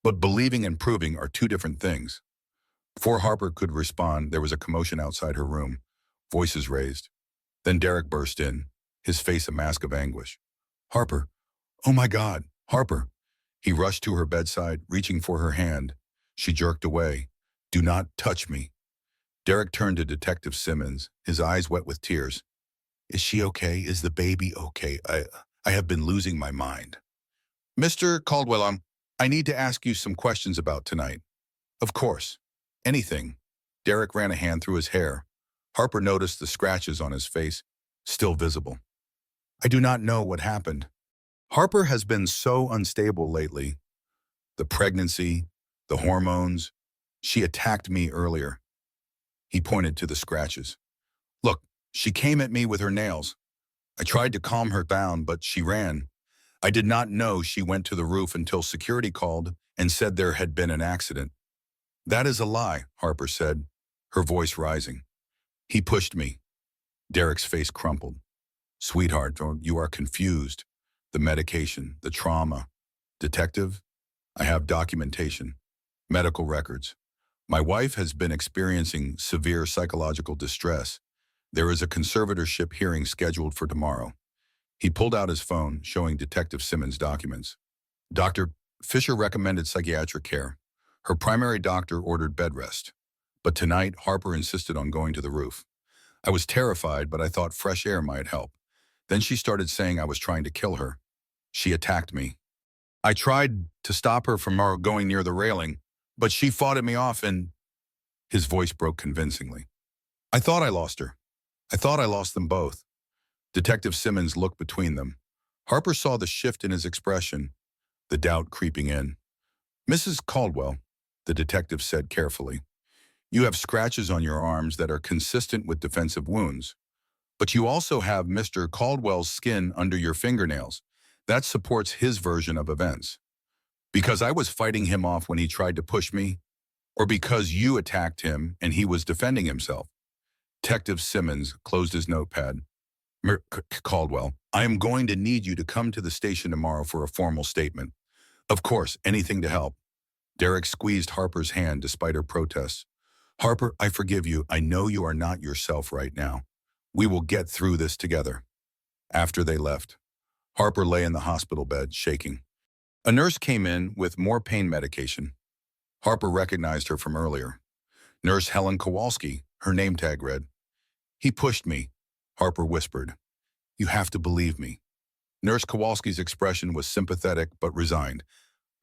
but believing and proving are two different things. Before Harper could respond, there was a commotion outside her room, voices raised. Then Derek burst in, his face a mask of anguish. Harper, oh my God, Harper. He rushed to her bedside, reaching for her hand. She jerked away. Do not touch me. Derek turned to Detective Simmons, his eyes wet with tears. Is she okay? Is the baby okay? I have been losing my mind. Mr. Caldwell, I need to ask you some questions about tonight. Of course. Anything. Derek ran a hand through his hair. Harper noticed the scratches on his face, still visible. I do not know what happened. Harper has been so unstable lately. The pregnancy, the hormones. She attacked me earlier. He pointed to the scratches. Look, she came at me with her nails. I tried to calm her down, but she ran. I did not know she went to the roof until security called and said there had been an accident. That is a lie, Harper said, her voice rising. He pushed me. Derek's face crumpled. Sweetheart, you are confused. The medication, the trauma. Detective, I have documentation, medical records. My wife has been experiencing severe psychological distress. There is a conservatorship hearing scheduled for tomorrow. He pulled out his phone, showing Detective Simmons documents. Dr. Fisher recommended psychiatric care. Her primary doctor ordered bed rest. But tonight, Harper insisted on going to the roof. I was terrified, but I thought fresh air might help. Then she started saying I was trying to kill her. She attacked me. I tried to stop her from going near the railing, but she fought me off and... His voice broke convincingly. I thought I lost her. I thought I lost them both. Detective Simmons looked between them. Harper saw the shift in his expression, the doubt creeping in. Mrs. Caldwell, the detective said carefully, you have scratches on your arms that are consistent with defensive wounds. But you also have Mr. Caldwell's skin under your fingernails. That supports his version of events. Because I was fighting him off when he tried to push me, or because you attacked him and he was defending himself. Detective Simmons closed his notepad. Caldwell, I am going to need you to come to the station tomorrow for a formal statement. Of course, anything to help. Derek squeezed Harper's hand despite her protests. Harper, I forgive you. I know you are not yourself right now. We will get through this together. After they left, Harper lay in the hospital bed, shaking. A nurse came in with more pain medication. Harper recognized her from earlier. Nurse Helen Kowalski, her name tag read. He pushed me, Harper whispered. You have to believe me. Nurse Kowalski's expression was sympathetic but resigned.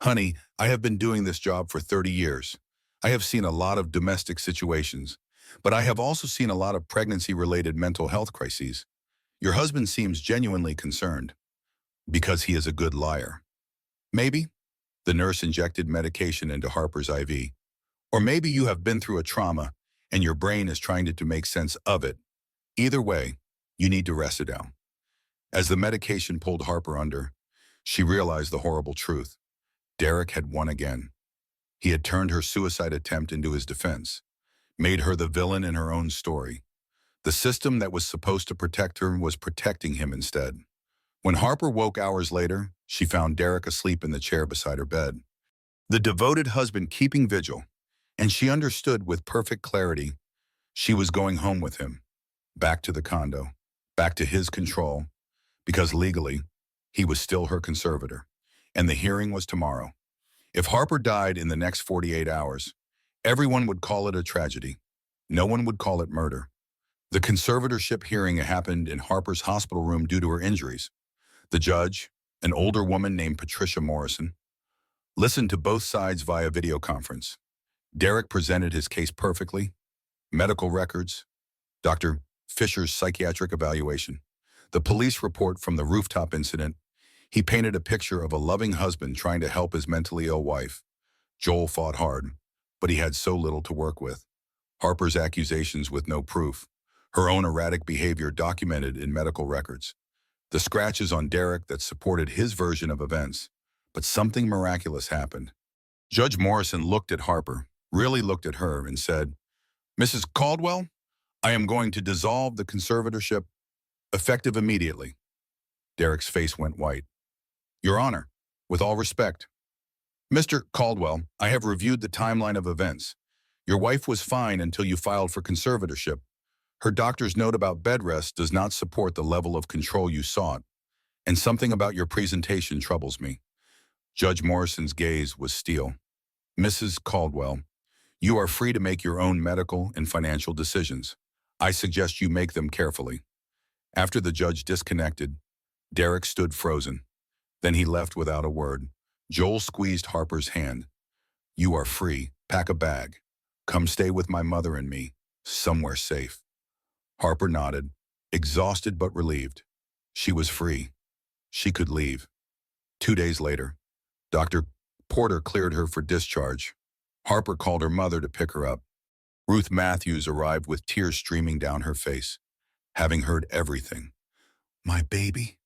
Honey, I have been doing this job for 30 years. I have seen a lot of domestic situations, but I have also seen a lot of pregnancy-related mental health crises. Your husband seems genuinely concerned because he is a good liar. Maybe the nurse injected medication into Harper's IV. Or maybe you have been through a trauma and your brain is trying to make sense of it. Either way, you need to rest it down. As the medication pulled Harper under, she realized the horrible truth. Derek had won again. He had turned her suicide attempt into his defense, made her the villain in her own story. The system that was supposed to protect her was protecting him instead. When Harper woke hours later, she found Derek asleep in the chair beside her bed. The devoted husband keeping vigil, and she understood with perfect clarity she was going home with him, back to the condo, back to his control, because legally, he was still her conservator, and the hearing was tomorrow. If Harper died in the next 48 hours, everyone would call it a tragedy. No one would call it murder. The conservatorship hearing happened in Harper's hospital room due to her injuries. The judge, an older woman named Patricia Morrison, listened to both sides via video conference. Derek presented his case perfectly. Medical records, Dr. Fisher's psychiatric evaluation, the police report from the rooftop incident. He painted a picture of a loving husband trying to help his mentally ill wife. Joel fought hard, but he had so little to work with. Harper's accusations with no proof. Her own erratic behavior documented in medical records. The scratches on Derek that supported his version of events. But something miraculous happened. Judge Morrison looked at Harper, really looked at her, and said, Mrs. Caldwell, I am going to dissolve the conservatorship, effective immediately. Derek's face went white. Your Honor, with all respect. Mr. Caldwell, I have reviewed the timeline of events. Your wife was fine until you filed for conservatorship. Her doctor's note about bed rest does not support the level of control you sought, and something about your presentation troubles me. Judge Morrison's gaze was steel. Mrs. Caldwell, you are free to make your own medical and financial decisions. I suggest you make them carefully. After the judge disconnected, Derek stood frozen. Then he left without a word. Joel squeezed Harper's hand. You are free. Pack a bag. Come stay with my mother and me, somewhere safe. Harper nodded, exhausted but relieved. She was free. She could leave. 2 days later, Dr. Porter cleared her for discharge. Harper called her mother to pick her up. Ruth Matthews arrived with tears streaming down her face, having heard everything. My baby,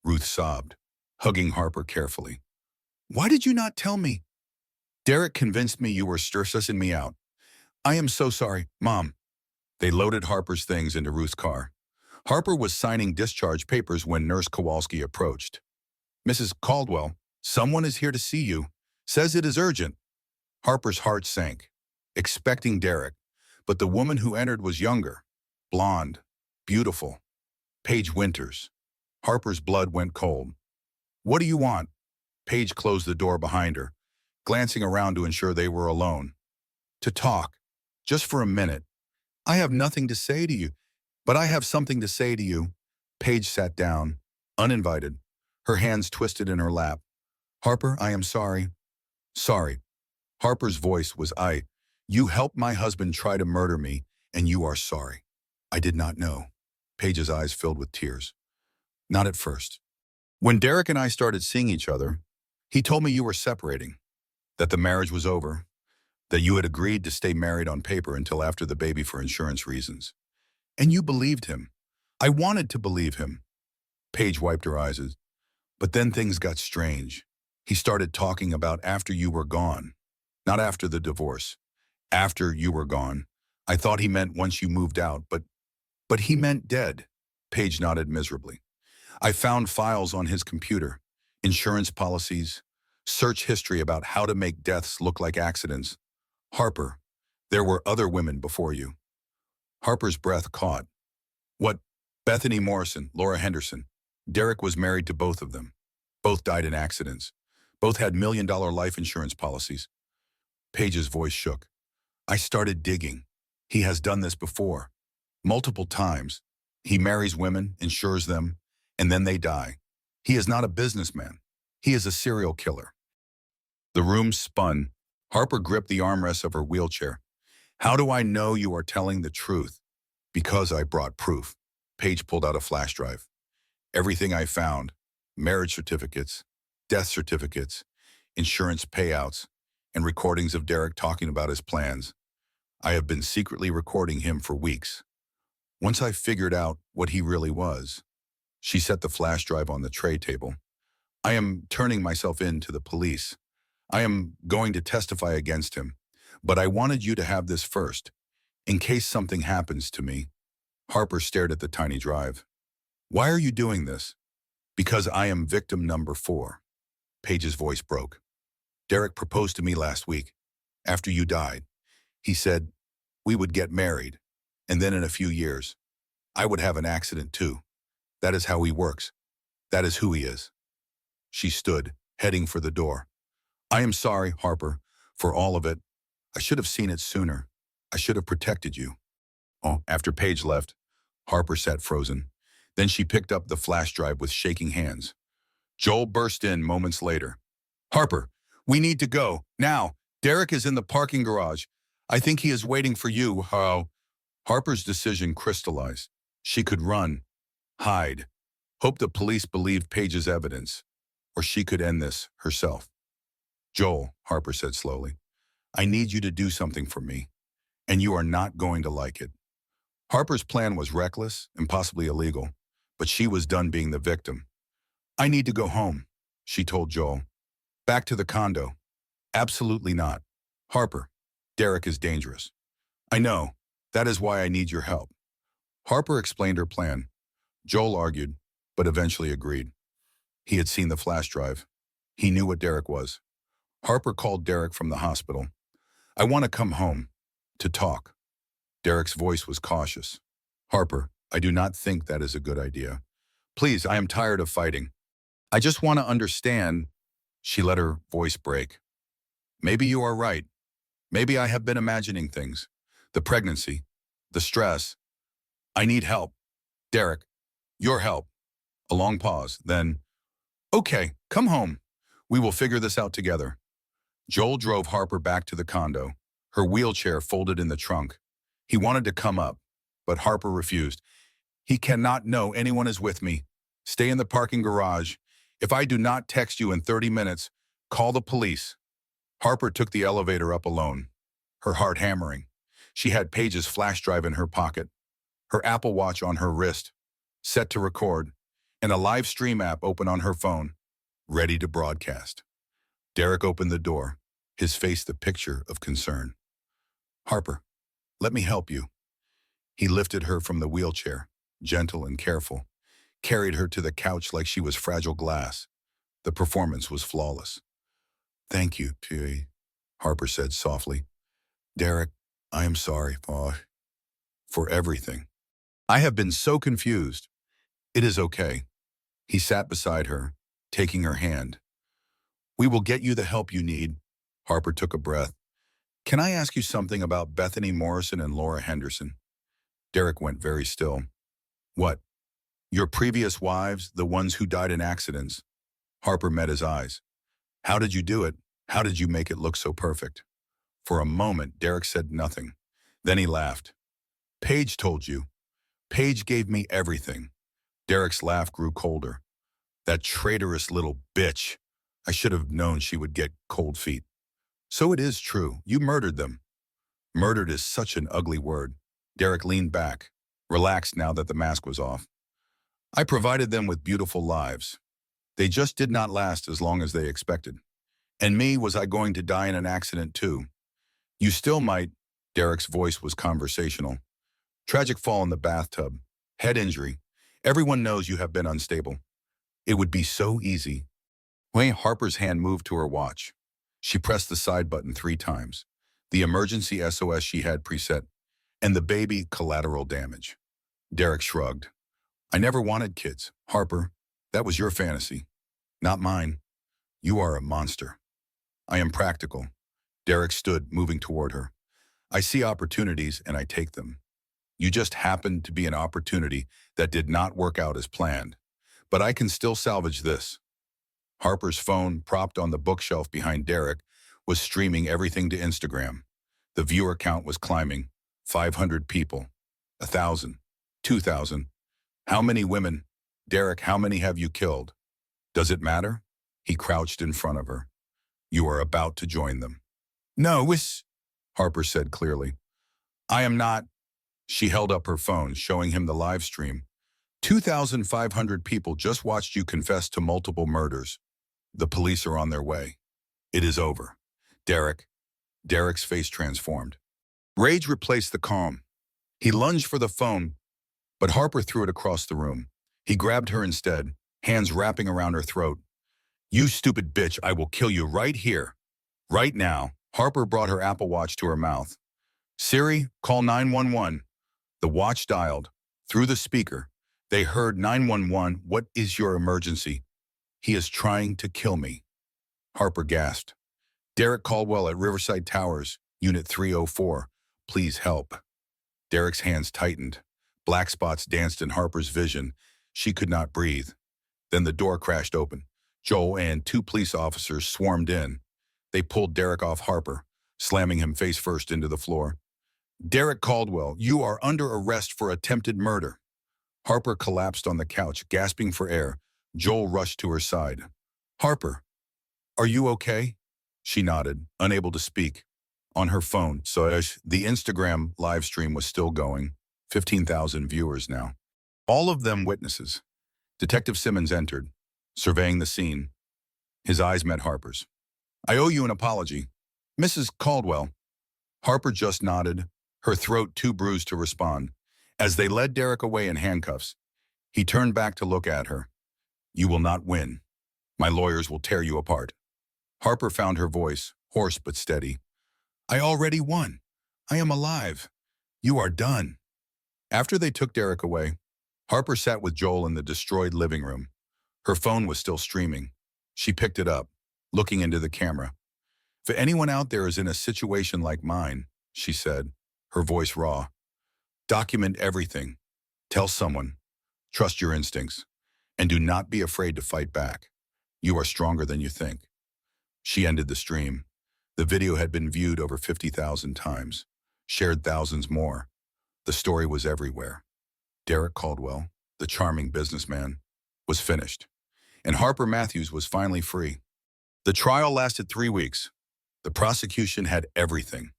Ruth sobbed, hugging Harper carefully. Why did you not tell me? Derek convinced me you were stressing me out. I am so sorry, Mom. They loaded Harper's things into Ruth's car. Harper was signing discharge papers when Nurse Kowalski approached. Mrs. Caldwell, someone is here to see you. Says it is urgent. Harper's heart sank, expecting Derek, but the woman who entered was younger, blonde, beautiful. Paige Winters. Harper's blood went cold. What do you want? Paige closed the door behind her, glancing around to ensure they were alone. To talk, just for a minute. I have nothing to say to you, but I have something to say to you. Paige sat down, uninvited, her hands twisted in her lap. Harper, I am sorry. Sorry. Harper's voice was You helped my husband try to murder me, and you are sorry. I did not know. Paige's eyes filled with tears. Not at first. When Derek and I started seeing each other, he told me you were separating, that the marriage was over, that you had agreed to stay married on paper until after the baby for insurance reasons. And you believed him. I wanted to believe him. Paige wiped her eyes. But then things got strange. He started talking about after you were gone. Not after the divorce. After you were gone. I thought he meant once you moved out, but he meant dead. Paige nodded miserably. I found files on his computer, insurance policies, search history about how to make deaths look like accidents. Harper, there were other women before you. Harper's breath caught. What? Bethany Morrison, Laura Henderson. Derek was married to both of them. Both died in accidents. Both had $1 million life insurance policies. Paige's voice shook. I started digging. He has done this before. Multiple times. He marries women, insures them, and then they die. He is not a businessman. He is a serial killer. The room spun. Harper gripped the armrest of her wheelchair. How do I know you are telling the truth? Because I brought proof. Paige pulled out a flash drive. Everything I found, marriage certificates, death certificates, insurance payouts, and recordings of Derek talking about his plans. I have been secretly recording him for weeks. Once I figured out what he really was, she set the flash drive on the tray table. I am turning myself in to the police. I am going to testify against him, but I wanted you to have this first, in case something happens to me. Harper stared at the tiny drive. Why are you doing this? Because I am victim number 4. Paige's voice broke. Derek proposed to me last week, after you died. He said we would get married, and then in a few years, I would have an accident too. That is how he works. That is who he is. She stood, heading for the door. I am sorry, Harper, for all of it. I should have seen it sooner. I should have protected you. Oh, after Paige left, Harper sat frozen. Then she picked up the flash drive with shaking hands. Joel burst in moments later. Harper, we need to go. Now, Derek is in the parking garage. I think he is waiting for you. How? Harper's decision crystallized. She could run, hide, hope the police believed Paige's evidence, or she could end this herself. Joel, Harper said slowly, I need you to do something for me, and you are not going to like it. Harper's plan was reckless and possibly illegal, but she was done being the victim. I need to go home, she told Joel. Back to the condo. Absolutely not. Harper, Derek is dangerous. I know. That is why I need your help. Harper explained her plan. Joel argued, but eventually agreed. He had seen the flash drive. He knew what Derek was. Harper called Derek from the hospital. I want to come home. To talk. Derek's voice was cautious. Harper, I do not think that is a good idea. Please, I am tired of fighting. I just want to understand. She let her voice break. Maybe you are right. Maybe I have been imagining things. The pregnancy, the stress. I need help. Derek, your help. A long pause, then, okay, come home. We will figure this out together. Joel drove Harper back to the condo, her wheelchair folded in the trunk. He wanted to come up, but Harper refused. He cannot know anyone is with me. Stay in the parking garage. If I do not text you in 30 minutes, call the police. Harper took the elevator up alone, her heart hammering. She had Paige's flash drive in her pocket, her Apple Watch on her wrist, set to record, and a live stream app open on her phone, ready to broadcast. Derek opened the door, his face the picture of concern. Harper, let me help you. He lifted her from the wheelchair, gentle and careful, carried her to the couch like she was fragile glass. The performance was flawless. Thank you, P. Harper said softly. Derek, I am sorry for everything. I have been so confused. It is okay. He sat beside her, taking her hand. We will get you the help you need. Harper took a breath. Can I ask you something about Bethany Morrison and Laura Henderson? Derek went very still. What? Your previous wives, the ones who died in accidents? Harper met his eyes. How did you do it? How did you make it look so perfect? For a moment, Derek said nothing. Then he laughed. Paige told you. Paige gave me everything. Derek's laugh grew colder. That traitorous little bitch. I should have known she would get cold feet. So it is true. You murdered them. Murdered is such an ugly word. Derek leaned back, relaxed now that the mask was off. I provided them with beautiful lives. They just did not last as long as they expected. And me, was I going to die in an accident too? You still might. Derek's voice was conversational. Tragic fall in the bathtub. Head injury. Everyone knows you have been unstable. It would be so easy. Harper's hand moved to her watch. She pressed the side button 3 times. The emergency SOS she had preset. And the baby collateral damage. Derek shrugged. I never wanted kids. Harper, that was your fantasy. Not mine. You are a monster. I am practical. Derek stood, moving toward her. I see opportunities and I take them. You just happened to be an opportunity that did not work out as planned. But I can still salvage this. Harper's phone, propped on the bookshelf behind Derek, was streaming everything to Instagram. The viewer count was climbing. 500 people. 1,000. 2,000. How many women? Derek, how many have you killed? Does it matter? He crouched in front of her. You are about to join them. No, Harper said clearly. I am not. She held up her phone, showing him the live stream. 2,500 people just watched you confess to multiple murders. The police are on their way. It is over. Derek's face transformed. Rage replaced the calm. He lunged for the phone, but Harper threw it across the room. He grabbed her instead, hands wrapping around her throat. You stupid bitch, I will kill you right here. Right now. Harper brought her Apple Watch to her mouth. Siri, call 911. The watch dialed. Through the speaker, they heard 911. What is your emergency? He is trying to kill me. Harper gasped. Derek Caldwell at Riverside Towers, Unit 304. Please help. Derek's hands tightened. Black spots danced in Harper's vision. She could not breathe. Then the door crashed open. Joel and 2 police officers swarmed in. They pulled Derek off Harper, slamming him face first into the floor. Derek Caldwell, you are under arrest for attempted murder. Harper collapsed on the couch, gasping for air. Joel rushed to her side. Harper, are you okay? She nodded, unable to speak. On her phone, the Instagram live stream was still going. 15,000 viewers now. All of them witnesses. Detective Simmons entered, surveying the scene. His eyes met Harper's. I owe you an apology. Mrs. Caldwell. Harper just nodded, her throat too bruised to respond. As they led Derek away in handcuffs, he turned back to look at her. You will not win. My lawyers will tear you apart. Harper found her voice, hoarse but steady. I already won. I am alive. You are done. After they took Derek away, Harper sat with Joel in the destroyed living room. Her phone was still streaming. She picked it up, looking into the camera. If anyone out there is in a situation like mine, she said, her voice raw, document everything. Tell someone. Trust your instincts. And do not be afraid to fight back. You are stronger than you think. She ended the stream. The video had been viewed over 50,000 times, shared thousands more. The story was everywhere. Derek Caldwell, the charming businessman, was finished, and Harper Matthews was finally free. The trial lasted 3 weeks. The prosecution had everything.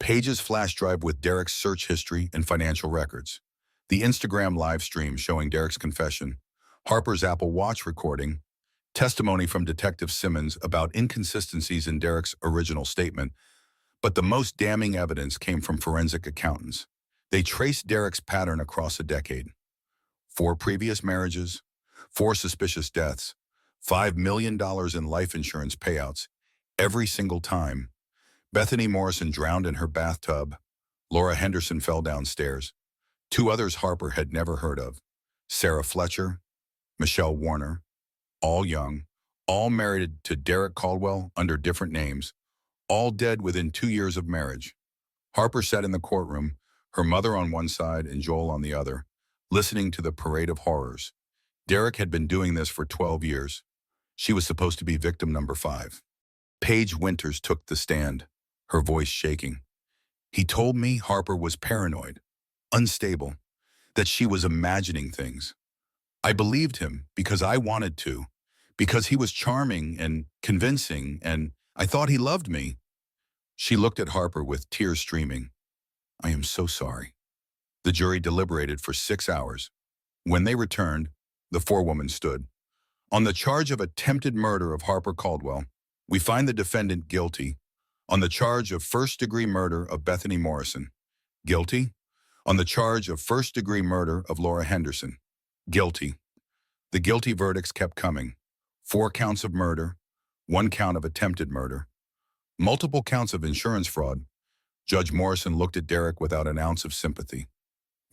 Page's flash drive with Derek's search history and financial records. The Instagram live stream showing Derek's confession. Harper's Apple Watch recording. Testimony from Detective Simmons about inconsistencies in Derek's original statement. But the most damning evidence came from forensic accountants. They traced Derek's pattern across a decade. 4 previous marriages, 4 suspicious deaths, $5 million in life insurance payouts. Every single time. Bethany Morrison drowned in her bathtub. Laura Henderson fell downstairs. 2 others Harper had never heard of. Sarah Fletcher, Michelle Warner, all young, all married to Derek Caldwell under different names, all dead within 2 years of marriage. Harper sat in the courtroom, her mother on one side and Joel on the other, listening to the parade of horrors. Derek had been doing this for 12 years. She was supposed to be victim number 5. Paige Winters took the stand, her voice shaking. He told me Harper was paranoid, unstable, that she was imagining things. I believed him because I wanted to, because he was charming and convincing, and I thought he loved me. She looked at Harper with tears streaming. I am so sorry. The jury deliberated for 6 hours. When they returned, the forewoman stood. On the charge of attempted murder of Harper Caldwell, we find the defendant guilty. On the charge of first-degree murder of Bethany Morrison, guilty. On the charge of first-degree murder of Laura Henderson, guilty. The guilty verdicts kept coming. 4 counts of murder, 1 count of attempted murder, multiple counts of insurance fraud. Judge Morrison looked at Derek without an ounce of sympathy.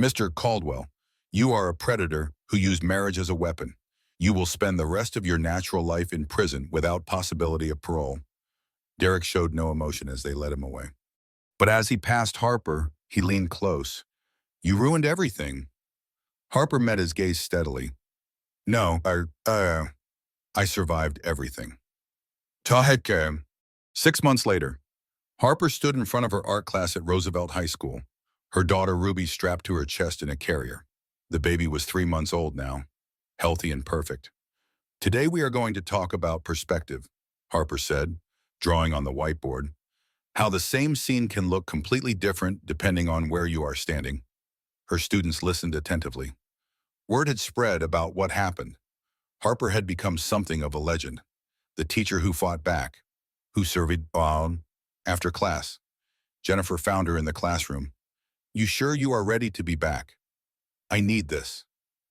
Mr. Caldwell, you are a predator who used marriage as a weapon. You will spend the rest of your natural life in prison without possibility of parole. Derek showed no emotion as they led him away. But as he passed Harper, he leaned close. You ruined everything. Harper met his gaze steadily. No, I survived everything. Taheke. 6 months later, Harper stood in front of her art class at Roosevelt High School, her daughter Ruby strapped to her chest in a carrier. The baby was 3 months old now, healthy and perfect. Today we are going to talk about perspective, Harper said, drawing on the whiteboard. How the same scene can look completely different depending on where you are standing. Her students listened attentively. Word had spread about what happened. Harper had become something of a legend. The teacher who fought back, who surveyed after class. Jennifer found her in the classroom. You sure you are ready to be back? I need this,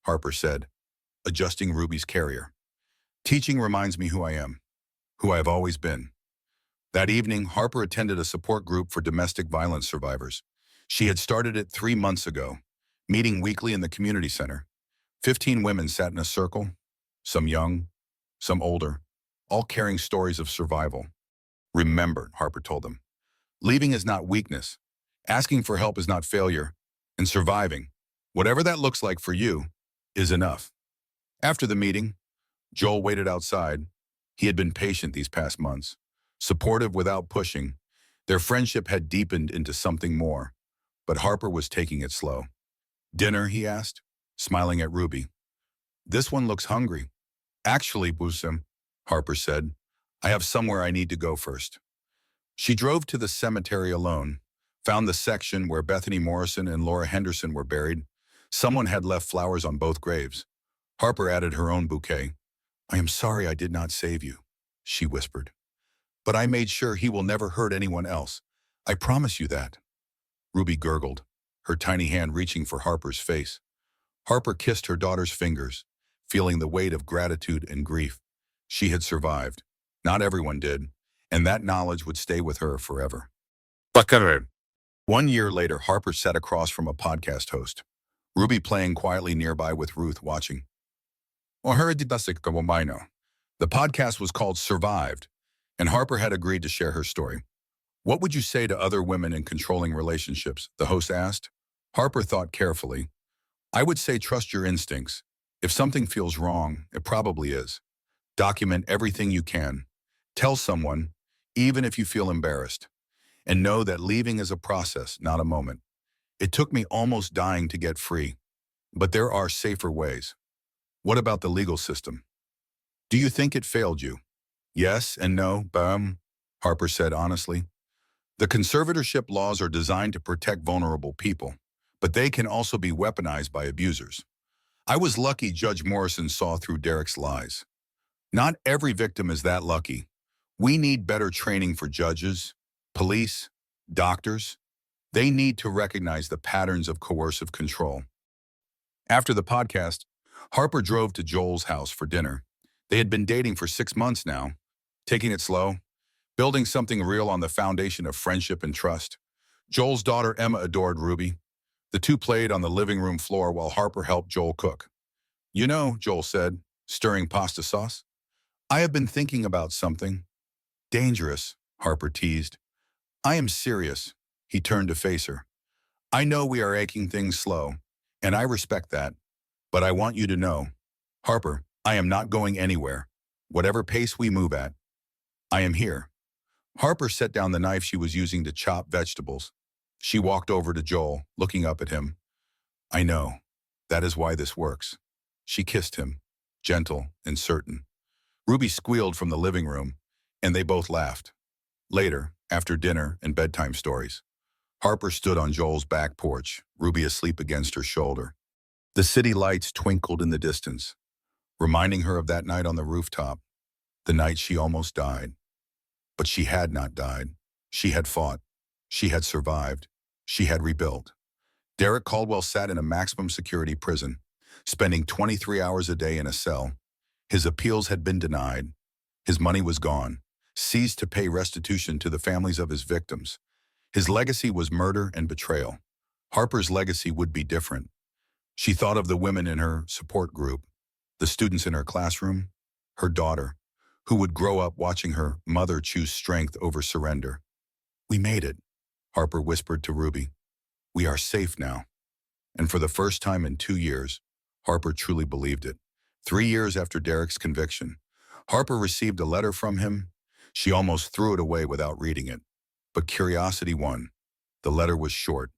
Harper said, adjusting Ruby's carrier. Teaching reminds me who I am, who I have always been. That evening, Harper attended a support group for domestic violence survivors. She had started it 3 months ago, meeting weekly in the community center. 15 women sat in a circle, some young, some older, all carrying stories of survival. Remember, Harper told them, leaving is not weakness. Asking for help is not failure. And surviving, whatever that looks like for you, is enough. After the meeting, Joel waited outside. He had been patient these past months, supportive without pushing. Their friendship had deepened into something more, but Harper was taking it slow. Dinner, he asked, smiling at Ruby. This one looks hungry. Actually, Bosom, Harper said, I have somewhere I need to go first. She drove to the cemetery alone, found the section where Bethany Morrison and Laura Henderson were buried. Someone had left flowers on both graves. Harper added her own bouquet. I am sorry I did not save you, she whispered. But I made sure he will never hurt anyone else. I promise you that. Ruby gurgled, her tiny hand reaching for Harper's face. Harper kissed her daughter's fingers, feeling the weight of gratitude and grief. She had survived. Not everyone did, and that knowledge would stay with her forever. Bakarım. 1 year later, Harper sat across from a podcast host, Ruby playing quietly nearby with Ruth watching. The podcast was called Survived, and Harper had agreed to share her story. What would you say to other women in controlling relationships? The host asked. Harper thought carefully. I would say trust your instincts. If something feels wrong, it probably is. Document everything you can. Tell someone, even if you feel embarrassed. And know that leaving is a process, not a moment. It took me almost dying to get free. But there are safer ways. What about the legal system? Do you think it failed you? Yes and no, Harper said honestly. The conservatorship laws are designed to protect vulnerable people, but they can also be weaponized by abusers. I was lucky Judge Morrison saw through Derek's lies. Not every victim is that lucky. We need better training for judges, police, doctors. They need to recognize the patterns of coercive control. After the podcast, Harper drove to Joel's house for dinner. They had been dating for 6 months now, taking it slow, building something real on the foundation of friendship and trust. Joel's daughter Emma adored Ruby. The two played on the living room floor while Harper helped Joel cook. You know, Joel said, stirring pasta sauce, I have been thinking about something. Dangerous, Harper teased. I am serious. He turned to face her. I know we are aching things slow, and I respect that, but I want you to know, Harper, I am not going anywhere. Whatever pace we move at, I am here. Harper set down the knife she was using to chop vegetables. She walked over to Joel, looking up at him. I know. That is why this works. She kissed him, gentle and certain. Ruby squealed from the living room, and they both laughed. Later, after dinner and bedtime stories, Harper stood on Joel's back porch, Ruby asleep against her shoulder. The city lights twinkled in the distance, reminding her of that night on the rooftop, the night she almost died. But she had not died. She had fought. She had survived. She had rebuilt. Derek Caldwell sat in a maximum security prison, spending 23 hours a day in a cell. His appeals had been denied. His money was gone, seized to pay restitution to the families of his victims. His legacy was murder and betrayal. Harper's legacy would be different. She thought of the women in her support group, the students in her classroom, her daughter, who would grow up watching her mother choose strength over surrender. We made it, Harper whispered to Ruby. We are safe now. And for the first time in 2 years, Harper truly believed it. 3 years after Derek's conviction, Harper received a letter from him. She almost threw it away without reading it. But curiosity won. The letter was short.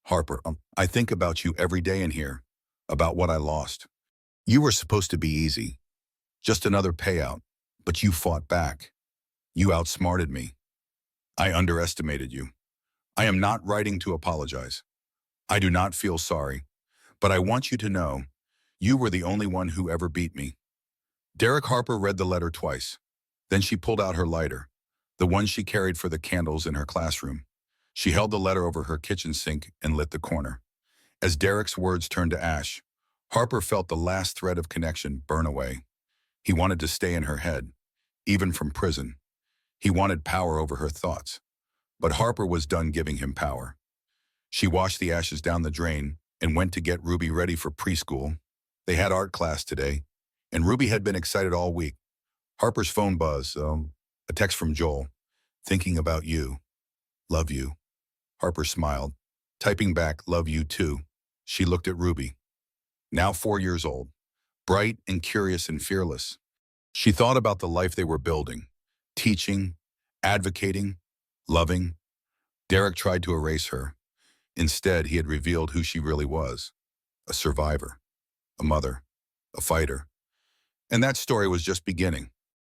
Harper, I think about you every day in here, about what I lost. You were supposed to be easy, just another payout, but you fought back. You outsmarted me. I underestimated you. I am not writing to apologize. I do not feel sorry, but I want you to know, you were the only one who ever beat me. Derek Harper read the letter twice. Then she pulled out her lighter, the one she carried for the candles in her classroom. She held the letter over her kitchen sink and lit the corner. As Derek's words turned to ash, Harper felt the last thread of connection burn away. He wanted to stay in her head, even from prison. He wanted power over her thoughts. But Harper was done giving him power. She washed the ashes down the drain and went to get Ruby ready for preschool. They had art class today, and Ruby had been excited all week. Harper's phone buzzed, a text from Joel. Thinking about you. Love you. Harper smiled, typing back, love you too. She looked at Ruby, now 4 years old, bright and curious and fearless. She thought about the life they were building, teaching, advocating, loving. Derek tried to erase her. Instead, he had revealed who she really was, a survivor, a mother, a fighter. And that story was just beginning.